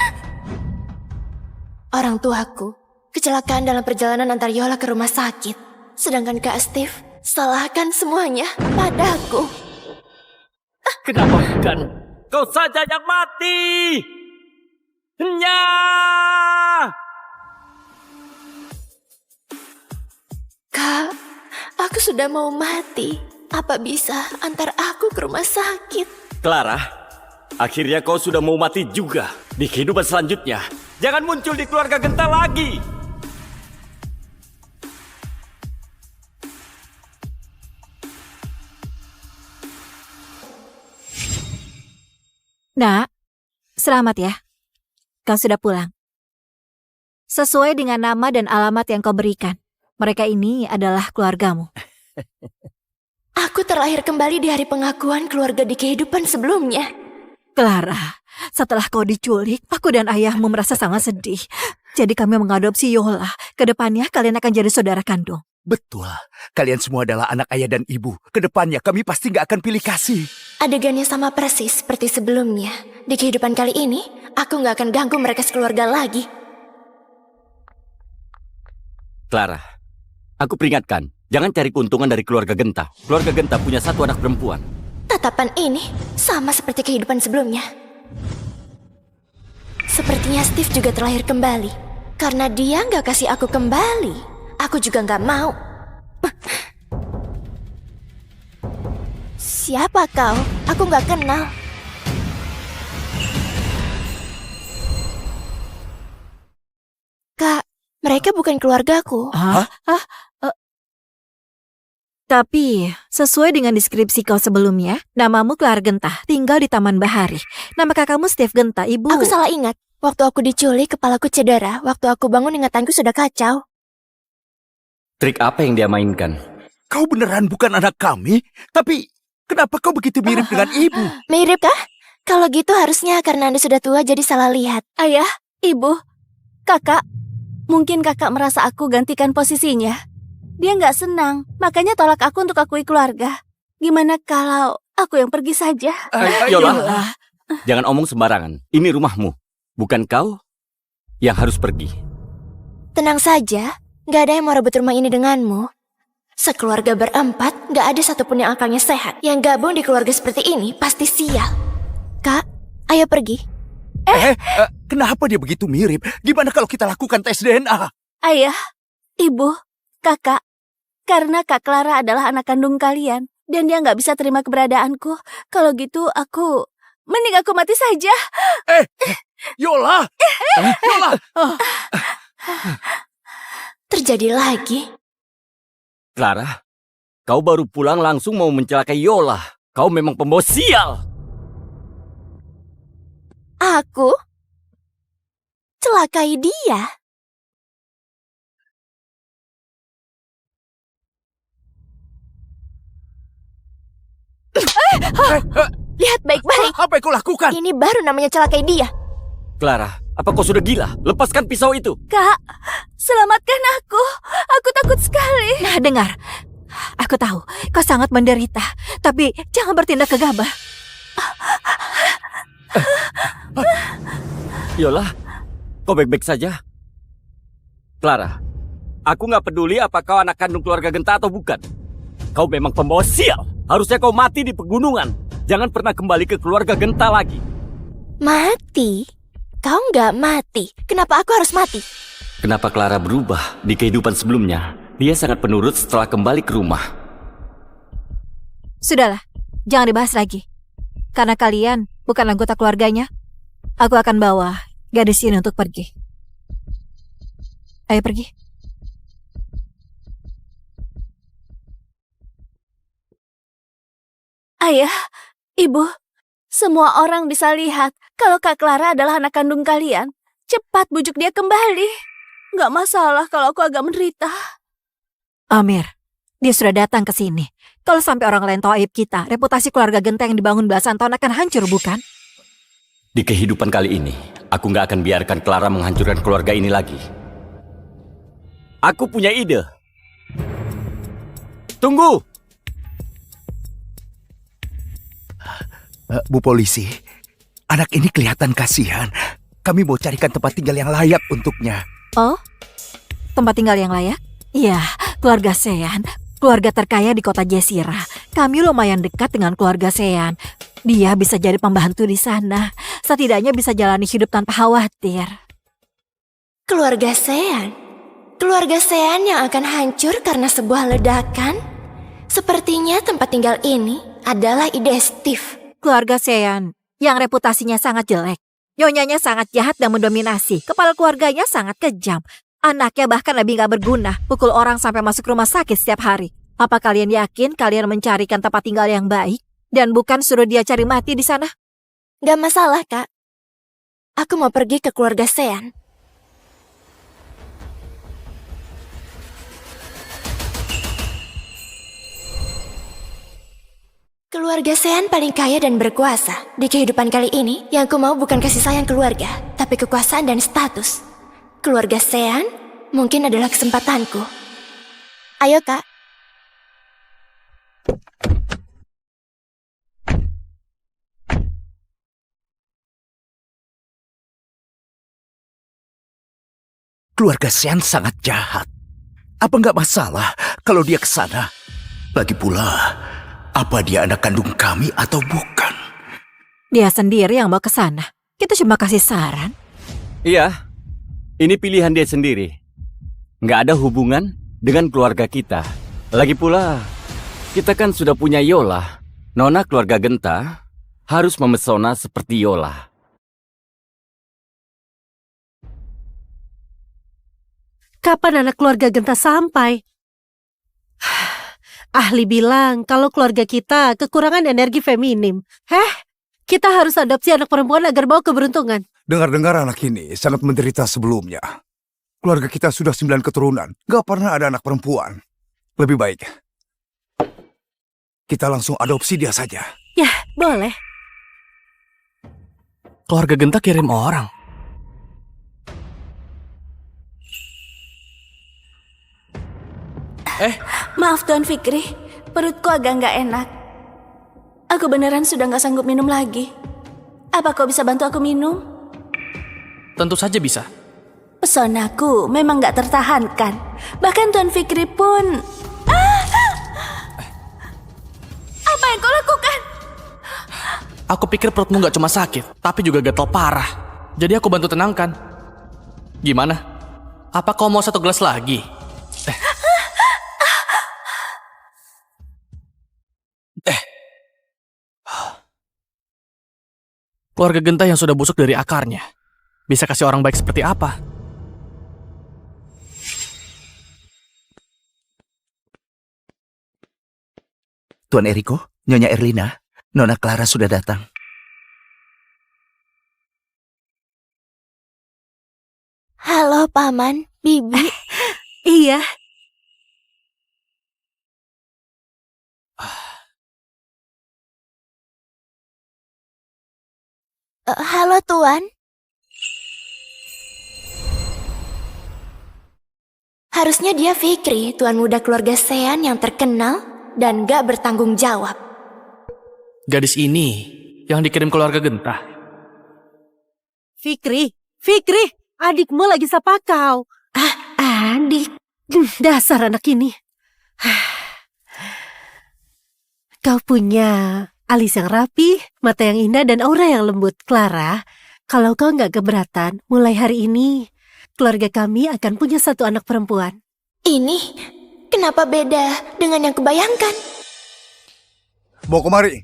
Orang tuaku kecelakaan dalam perjalanan antar Yola ke rumah sakit. Sedangkan Kak Steve salahkan semuanya padaku. Kenapa bukan kau saja yang mati? Nya! Kak, aku sudah mau mati. Apa bisa antar aku ke rumah sakit? Clara, akhirnya kau sudah mau mati juga. Di kehidupan selanjutnya, jangan muncul di keluarga Genta lagi. Nak, selamat ya. Kau sudah pulang. Sesuai dengan nama dan alamat yang kau berikan. Mereka ini adalah keluargamu. Aku terlahir kembali di hari pengakuan keluarga di kehidupan sebelumnya. Clara, setelah kau diculik, aku dan ayahmu merasa sangat sedih. Jadi kami mengadopsi Yola. Kedepannya kalian akan jadi saudara kandung. Betul. Kalian semua adalah anak ayah dan ibu. Kedepannya kami pasti gak akan pilih kasih. Adegannya sama persis seperti sebelumnya. Di kehidupan kali ini, aku gak akan ganggu mereka sekeluarga lagi. Clara, aku peringatkan, jangan cari keuntungan dari keluarga Genta. Keluarga Genta punya 1 anak perempuan. Tatapan ini sama seperti kehidupan sebelumnya. Sepertinya Steve juga terlahir kembali. Karena dia nggak kasih aku kembali, aku juga nggak mau. Siapa kau? Aku nggak kenal. Kak, mereka bukan keluargaku. Tapi, sesuai dengan deskripsi kau sebelumnya, namamu Clara Gentah, tinggal di Taman Bahari. Nama kakakmu Steve Gentah, ibu. Aku salah ingat. Waktu aku diculik, kepalaku cedera. Waktu aku bangun, ingatanku sudah kacau. Trik apa yang dia mainkan? Kau beneran bukan anak kami? Tapi, kenapa kau begitu mirip dengan ibu? Mirip kah? Kalau gitu harusnya karena Anda sudah tua jadi salah lihat. Ayah, ibu, kakak. Mungkin kakak merasa aku gantikan posisinya. Dia nggak senang, makanya tolak aku untuk akui keluarga. Gimana kalau aku yang pergi saja? Yola, jangan omong sembarangan. Ini rumahmu, bukan kau yang harus pergi. Tenang saja, nggak ada yang mau rebut rumah ini denganmu. Sekeluarga berempat, nggak ada satupun yang akalnya sehat. Yang gabung di keluarga seperti ini pasti sial. Kak, ayo pergi. Kenapa dia begitu mirip? Gimana kalau kita lakukan tes DNA? Ayah, ibu, kakak. Karena Kak Clara adalah anak kandung kalian. Dan dia nggak bisa terima keberadaanku. Kalau gitu mending aku mati saja. Yola! Yola! Terjadi lagi. Clara, kau baru pulang langsung mau mencelakai Yola. Kau memang pembawa sial. Aku? Celakai dia? Lihat baik-baik. Apa yang kau lakukan? Ini baru namanya celakai dia. Clara, apa kau sudah gila? Lepaskan pisau itu. Kak, selamatkan aku. Aku takut sekali. Nah, dengar. Aku tahu kau sangat menderita, tapi jangan bertindak gegabah. Yola, kau baik-baik saja? Clara, aku nggak peduli apa kau anak kandung keluarga Gentah atau bukan. Kau memang pembawa sial. Harusnya kau mati di pegunungan. Jangan pernah kembali ke keluarga Gentah lagi. Mati? Kau nggak mati. Kenapa aku harus mati? Kenapa Clara berubah di kehidupan sebelumnya? Dia sangat penurut setelah kembali ke rumah. Sudahlah, jangan dibahas lagi. Karena kalian bukan anggota keluarganya, aku akan bawa gadis ini untuk pergi. Ayo pergi. Ayah, ibu, semua orang bisa lihat kalau Kak Clara adalah anak kandung kalian. Cepat bujuk dia kembali. Nggak masalah kalau aku agak menderita. Amir, dia sudah datang ke sini. Kalau sampai orang lain tahu aib kita, reputasi keluarga Gentah yang dibangun belasan tahun akan hancur, bukan? Di kehidupan kali ini, aku nggak akan biarkan Clara menghancurkan keluarga ini lagi. Aku punya ide. Tunggu! Bu polisi, anak ini kelihatan kasihan. Kami mau carikan tempat tinggal yang layak untuknya. Oh, tempat tinggal yang layak? Iya, keluarga Sean, keluarga terkaya di kota Jazira. Kami lumayan dekat dengan keluarga Sean. Dia bisa jadi pembantu di sana. Setidaknya bisa jalani hidup tanpa khawatir. Keluarga Sean? Keluarga Sean yang akan hancur karena sebuah ledakan? Sepertinya tempat tinggal ini adalah ide Steve. Keluarga Sean yang reputasinya sangat jelek. Nyonyanya sangat jahat dan mendominasi. Kepala keluarganya sangat kejam. Anaknya bahkan lebih gak berguna. Pukul orang sampai masuk rumah sakit setiap hari. Apa kalian yakin kalian mencarikan tempat tinggal yang baik? Dan bukan suruh dia cari mati di sana? Gak masalah, Kak. Aku mau pergi ke keluarga Sean. Keluarga Sean paling kaya dan berkuasa. Di kehidupan kali ini, yang ku mau bukan kasih sayang keluarga, tapi kekuasaan dan status. Keluarga Sean mungkin adalah kesempatanku. Ayo, Kak. Keluarga Sean sangat jahat. Apa nggak masalah kalau dia ke sana? Lagi pula, apa dia anak kandung kami atau bukan? Dia sendiri yang mau ke sana. Kita cuma kasih saran. Iya, ini pilihan dia sendiri. Nggak ada hubungan dengan keluarga kita. Lagi pula, kita kan sudah punya Yola. Nona keluarga Genta harus memesona seperti Yola. Kapan anak keluarga Genta sampai? Ahli bilang kalau keluarga kita kekurangan energi feminim. Kita harus adopsi anak perempuan agar bawa keberuntungan. Dengar-dengar anak ini sangat menderita sebelumnya. Keluarga kita sudah 9 keturunan, gak pernah ada anak perempuan. Lebih baik kita langsung adopsi dia saja. Ya, boleh. Keluarga Genta kirim orang. Maaf Tuan Fikri, perutku agak nggak enak. Aku beneran sudah nggak sanggup minum lagi. Apa kau bisa bantu aku minum? Tentu saja bisa. Pesonaku memang nggak tertahankan. Bahkan Tuan Fikri pun... Apa yang kau lakukan? Aku pikir perutmu nggak cuma sakit, tapi juga gatal parah. Jadi aku bantu tenangkan. Gimana? Apa kau mau 1 gelas lagi? Keluarga Genta yang sudah busuk dari akarnya. Bisa kasih orang baik seperti apa? Tuan Eriko, Nyonya Erlina, Nona Clara sudah datang. Halo Paman, Bibi. Iya. Halo Tuan. Harusnya dia Fikri, tuan muda keluarga Sean yang terkenal dan gak bertanggung jawab. Gadis ini yang dikirim keluarga Genta. Fikri, adikmu lagi sapa kau. Adik. Dasar anak ini. Kau punya alis yang rapi, mata yang indah, dan aura yang lembut. Clara, kalau kau nggak keberatan, mulai hari ini, keluarga kami akan punya 1 anak perempuan. Ini, kenapa beda dengan yang kubayangkan? Bawa kemari.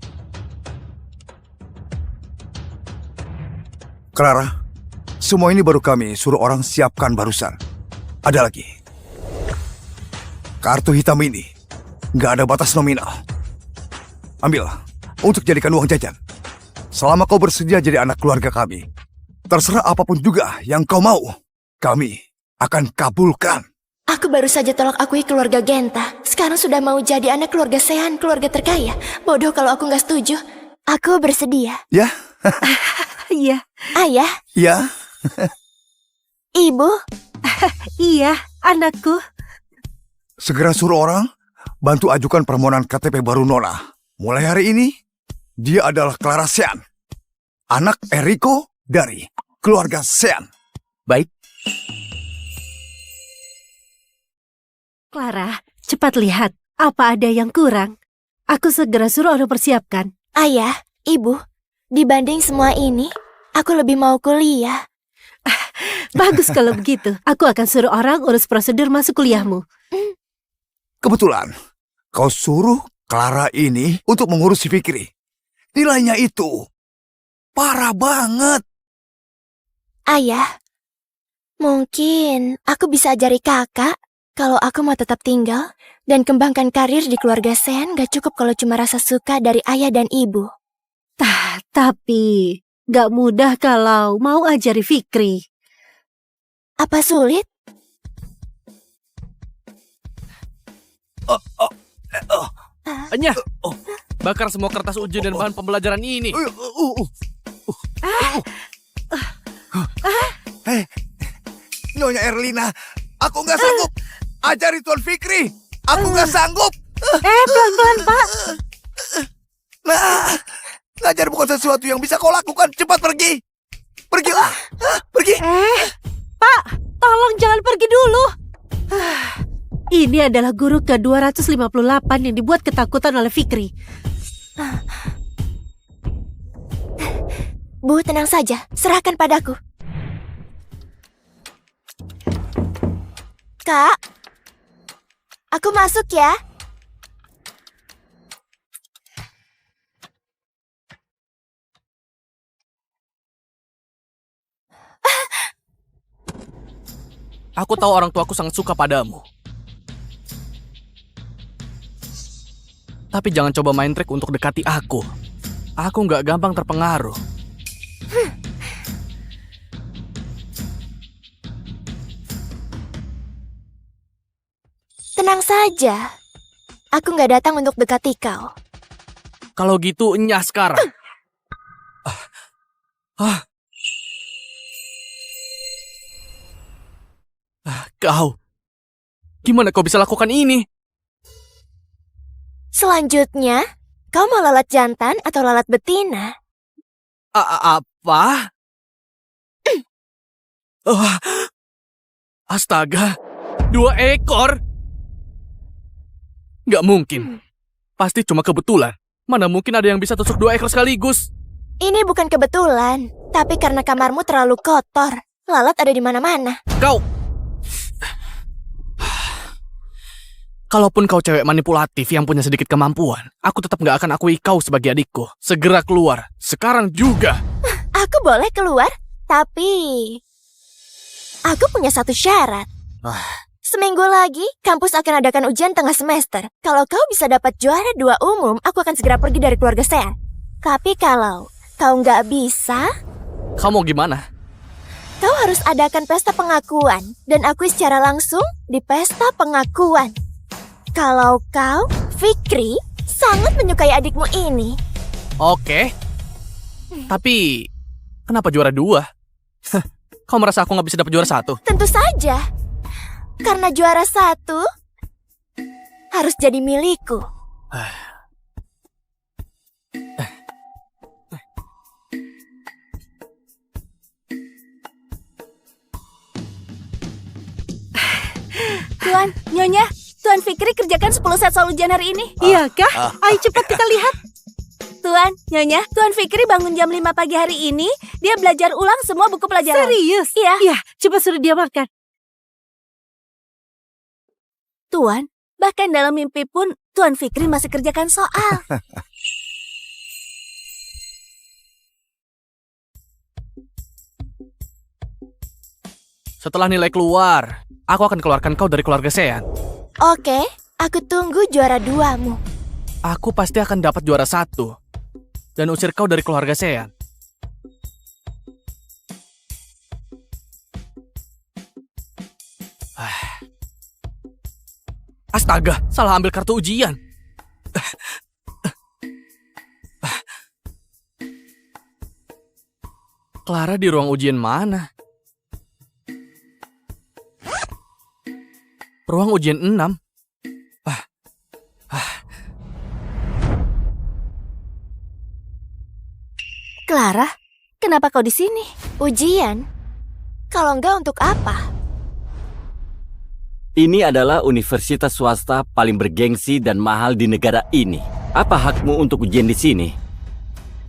Clara, semua ini baru kami suruh orang siapkan barusan. Ada lagi. Kartu hitam ini, nggak ada batas nominal. Ambil untuk jadikan uang jajan. Selama kau bersedia jadi anak keluarga kami, terserah apapun juga yang kau mau, kami akan kabulkan. Aku baru saja tolak akui keluarga Genta. Sekarang sudah mau jadi anak keluarga Sehan, keluarga terkaya. Bodoh kalau aku nggak setuju. Aku bersedia. Ya? Iya. Ayah? Ya? Ibu? Iya, anakku. Segera suruh orang bantu ajukan permohonan KTP baru Nona. Mulai hari ini, dia adalah Clara Sean, anak Eriko dari keluarga Sean. Baik. Clara, cepat lihat. Apa ada yang kurang? Aku segera suruh orang persiapkan. Ayah, Ibu, dibanding semua ini, aku lebih mau kuliah. Bagus kalau begitu. Aku akan suruh orang urus prosedur masuk kuliahmu. Kebetulan, kau suruh Clara ini untuk mengurus si Fikri. Nilainya itu parah banget. Ayah, mungkin aku bisa ajari kakak. Kalau aku mau tetap tinggal dan kembangkan karir di keluarga Sen, gak cukup kalau cuma rasa suka dari ayah dan ibu. Tapi gak mudah kalau mau ajari Fikri. Apa sulit? Enya, bakar semua kertas ujian dan bahan pembelajaran ini. Hei, Nyonya Erlina, aku nggak sanggup. Ajari Tuan Fikri, aku nggak sanggup. Pelan-pelan, Pak. Nah, ngajar bukan sesuatu yang bisa kau lakukan. Cepat pergi. Pergilah. Pergi. Pak, tolong jangan pergi dulu. Ini adalah guru ke-258 yang dibuat ketakutan oleh Fikri. Bu, tenang saja. Serahkan padaku. Kak, aku masuk ya. Aku tahu orang tuaku sangat suka padamu. Tapi jangan coba main trik untuk dekati aku. Aku nggak gampang terpengaruh. Tenang saja. Aku nggak datang untuk dekati kau. Kalau gitu, nyah sekarang. Kau, gimana kau bisa lakukan ini? Selanjutnya, kau mau lalat jantan atau lalat betina? Apa? Astaga, 2 ekor? Gak mungkin. Pasti cuma kebetulan. Mana mungkin ada yang bisa tusuk 2 ekor sekaligus? Ini bukan kebetulan, tapi karena kamarmu terlalu kotor. Lalat ada di mana-mana. Kalaupun kau cewek manipulatif yang punya sedikit kemampuan, aku tetap gak akan akui kau sebagai adikku. Segera keluar, sekarang juga. Aku boleh keluar, tapi aku punya satu syarat. Seminggu lagi, kampus akan adakan ujian tengah semester. Kalau kau bisa dapat juara 2 umum, aku akan segera pergi dari keluarga Sean. Tapi kalau kau nggak bisa, Kau mau gimana? kau harus adakan pesta pengakuan dan akui secara langsung di pesta pengakuan. Kalau kau, Fikri, sangat menyukai adikmu ini. Oke. Tapi, kenapa juara 2? Kau merasa aku gak bisa dapat juara 1? Tentu saja. Karena juara 1 harus jadi milikku. Tuan, Nyonya, Tuan Fikri kerjakan 10 set soal ujian hari ini. Iya kah? Ayo cepat kita lihat. Tuan, Nyonya, Tuan Fikri bangun jam 5 pagi hari ini. Dia belajar ulang semua buku pelajaran. Serius? Iya. Iya, coba suruh dia makan. Tuan, bahkan dalam mimpi pun Tuan Fikri masih kerjakan soal. Setelah nilai keluar, aku akan keluarkan kau dari keluarga Sean. Oke, aku tunggu juara 2-mu. Aku pasti akan dapat juara 1 dan usir kau dari keluarga Sean. Astaga, salah ambil kartu ujian. Clara di ruang ujian mana? Ruang ujian 6. Clara, kenapa kau di sini? Ujian? Kalau enggak untuk apa? Ini adalah universitas swasta paling bergengsi dan mahal di negara ini. Apa hakmu untuk ujian di sini?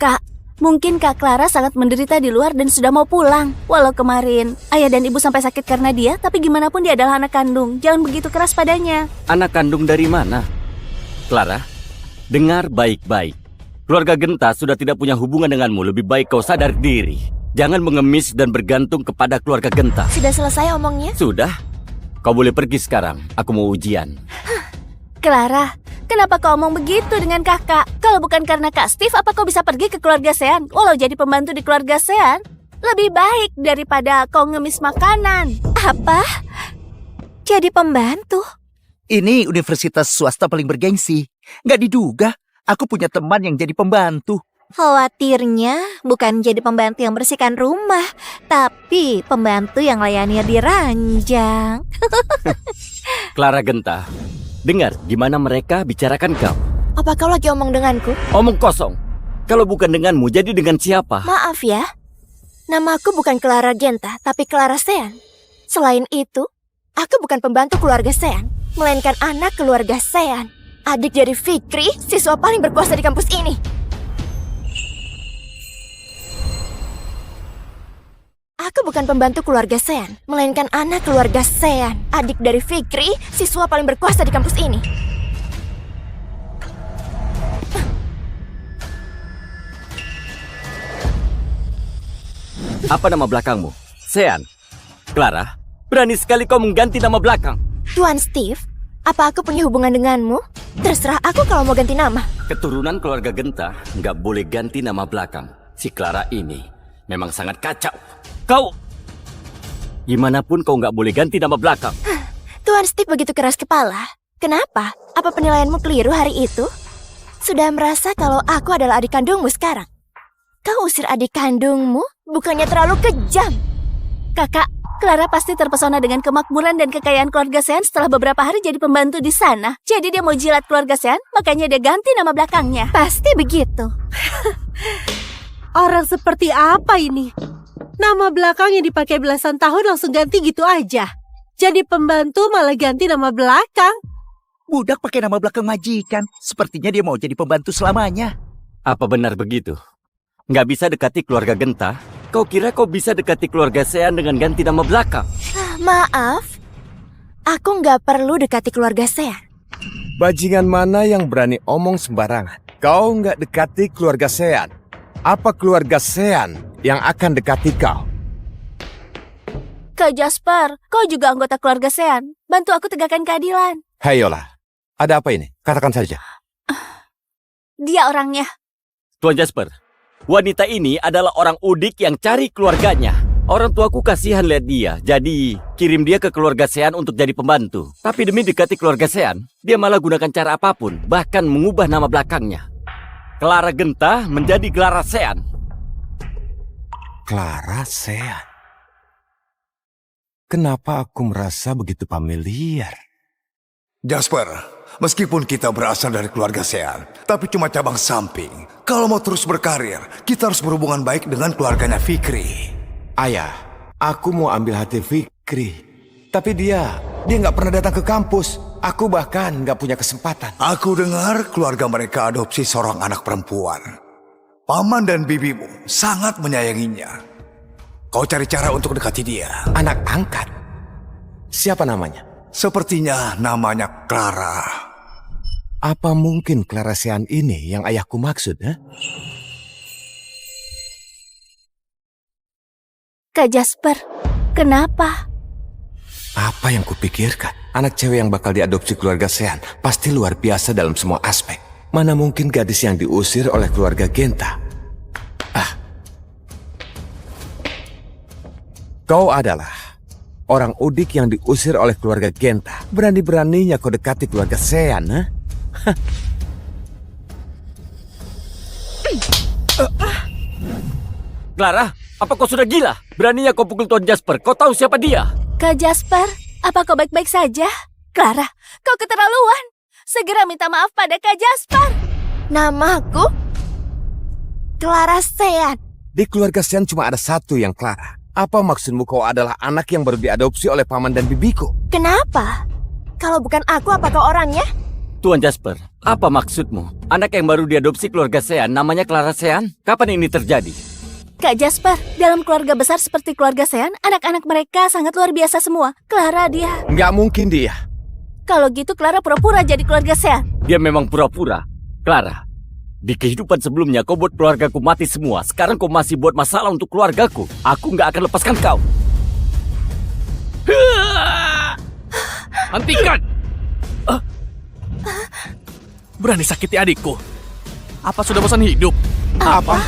Kak, mungkin Kak Clara sangat menderita di luar dan sudah mau pulang. Walau kemarin ayah dan ibu sampai sakit karena dia, tapi gimana pun dia adalah anak kandung. Jangan begitu keras padanya. Anak kandung dari mana? Clara, dengar baik-baik. Keluarga Genta sudah tidak punya hubungan denganmu. Lebih baik kau sadar diri. Jangan mengemis dan bergantung kepada keluarga Genta. Sudah selesai omongnya? Sudah. Kau boleh pergi sekarang. Aku mau ujian. Clara, kenapa kau omong begitu dengan kakak? Kalau bukan karena Kak Steve, apa kau bisa pergi ke keluarga Sean? Walau jadi pembantu di keluarga Sean, lebih baik daripada kau ngemis makanan. Apa? Jadi pembantu? Ini universitas swasta paling bergengsi. Nggak diduga, aku punya teman yang jadi pembantu. Khawatirnya bukan jadi pembantu yang bersihkan rumah, tapi pembantu yang layani di ranjang. Clara Genta, dengar gimana mereka bicarakan kau. Apa kau lagi omong denganku? Omong kosong. Kalau bukan denganmu, jadi dengan siapa? Maaf ya, namaku bukan Clara Genta, tapi Clara Sean. Selain itu, aku bukan pembantu keluarga Sean, melainkan anak keluarga Sean. Adik dari Fikri, siswa paling berkuasa di kampus ini. Aku bukan pembantu keluarga Sean, melainkan anak keluarga Sean, adik dari Fikri, siswa paling berkuasa di kampus ini. Apa nama belakangmu? Sean. Clara, berani sekali kau mengganti nama belakang. Tuan Steve, apa aku punya hubungan denganmu? Terserah aku kalau mau ganti nama. Keturunan keluarga Genta nggak boleh ganti nama belakang. Si Clara ini memang sangat kacau. Kau, gimana pun kau nggak boleh ganti nama belakang. Tuan Steve begitu keras kepala. Kenapa? Apa penilaianmu keliru hari itu? Sudah merasa kalau aku adalah adik kandungmu sekarang? Kau usir adik kandungmu? Bukannya terlalu kejam? Kakak, Clara pasti terpesona dengan kemakmuran dan kekayaan keluarga Sean setelah beberapa hari jadi pembantu di sana. Jadi dia mau jilat keluarga Sean, makanya dia ganti nama belakangnya. Pasti begitu. Orang seperti apa ini? Nama belakang yang dipakai belasan tahun langsung ganti gitu aja. Jadi pembantu malah ganti nama belakang. Budak pakai nama belakang majikan. Sepertinya dia mau jadi pembantu selamanya. Apa benar begitu? Nggak bisa dekati keluarga Genta? Kau kira kau bisa dekati keluarga Sean dengan ganti nama belakang? Maaf, aku nggak perlu dekati keluarga Sean. Bajingan mana yang berani omong sembarangan? Kau nggak dekati keluarga Sean. Apa keluarga Sean yang akan dekati kau? Kak Jasper, kau juga anggota keluarga Sean. Bantu aku tegakkan keadilan. Hai Yola, ada apa ini? Katakan saja. Dia orangnya. Tuan Jasper, wanita ini adalah orang udik yang cari keluarganya. Orang tuaku kasihan lihat dia, jadi kirim dia ke keluarga Sean untuk jadi pembantu. Tapi demi dekati keluarga Sean, dia malah gunakan cara apapun, bahkan mengubah nama belakangnya. Clara Genta menjadi Clara Sean. Clara Sean. Kenapa aku merasa begitu familiar? Jasper, meskipun kita berasal dari keluarga Sean, tapi cuma cabang samping. Kalau mau terus berkarir, kita harus berhubungan baik dengan keluarganya Fikri. Ayah, aku mau ambil hati Fikri. Tapi dia nggak pernah datang ke kampus. Aku bahkan nggak punya kesempatan. Aku dengar keluarga mereka adopsi seorang anak perempuan. Paman dan bibimu sangat menyayanginya. Kau cari cara untuk dekati dia. Anak angkat? Siapa namanya? Sepertinya namanya Clara. Apa mungkin Clara Sean ini yang ayahku maksud? Kak Jasper, kenapa? Apa yang kupikirkan? Anak cewek yang bakal diadopsi keluarga Sean pasti luar biasa dalam semua aspek. Mana mungkin gadis yang diusir oleh keluarga Genta? Kau adalah orang udik yang diusir oleh keluarga Genta. Berani-beraninya kau dekati keluarga Sean, ha? Clara, apa kau sudah gila? Beraninya kau pukul Tuan Jasper. Kau tahu siapa dia? Kak Jasper, apa kau baik-baik saja? Clara, kau keterlaluan. Segera minta maaf pada Kak Jasper. Namaku Clara Sean. Di keluarga Sean cuma ada satu yang Clara. Apa maksudmu kau adalah anak yang baru diadopsi oleh paman dan bibiku? Kenapa? Kalau bukan aku, apa kau orangnya? Tuan Jasper, apa maksudmu? Anak yang baru diadopsi keluarga Sean namanya Clara Sean? Kapan ini terjadi? Kak Jasper, dalam keluarga besar seperti keluarga Sean, anak-anak mereka sangat luar biasa semua. Clara dia. Nggak mungkin dia. Kalau gitu Clara pura-pura jadi keluarga Sean. Dia memang pura-pura. Clara, di kehidupan sebelumnya kau buat keluargaku mati semua. Sekarang kau masih buat masalah untuk keluargaku. Aku nggak akan lepaskan kau. Hentikan! Berani sakiti adikku. Apa sudah bosan hidup? Apa?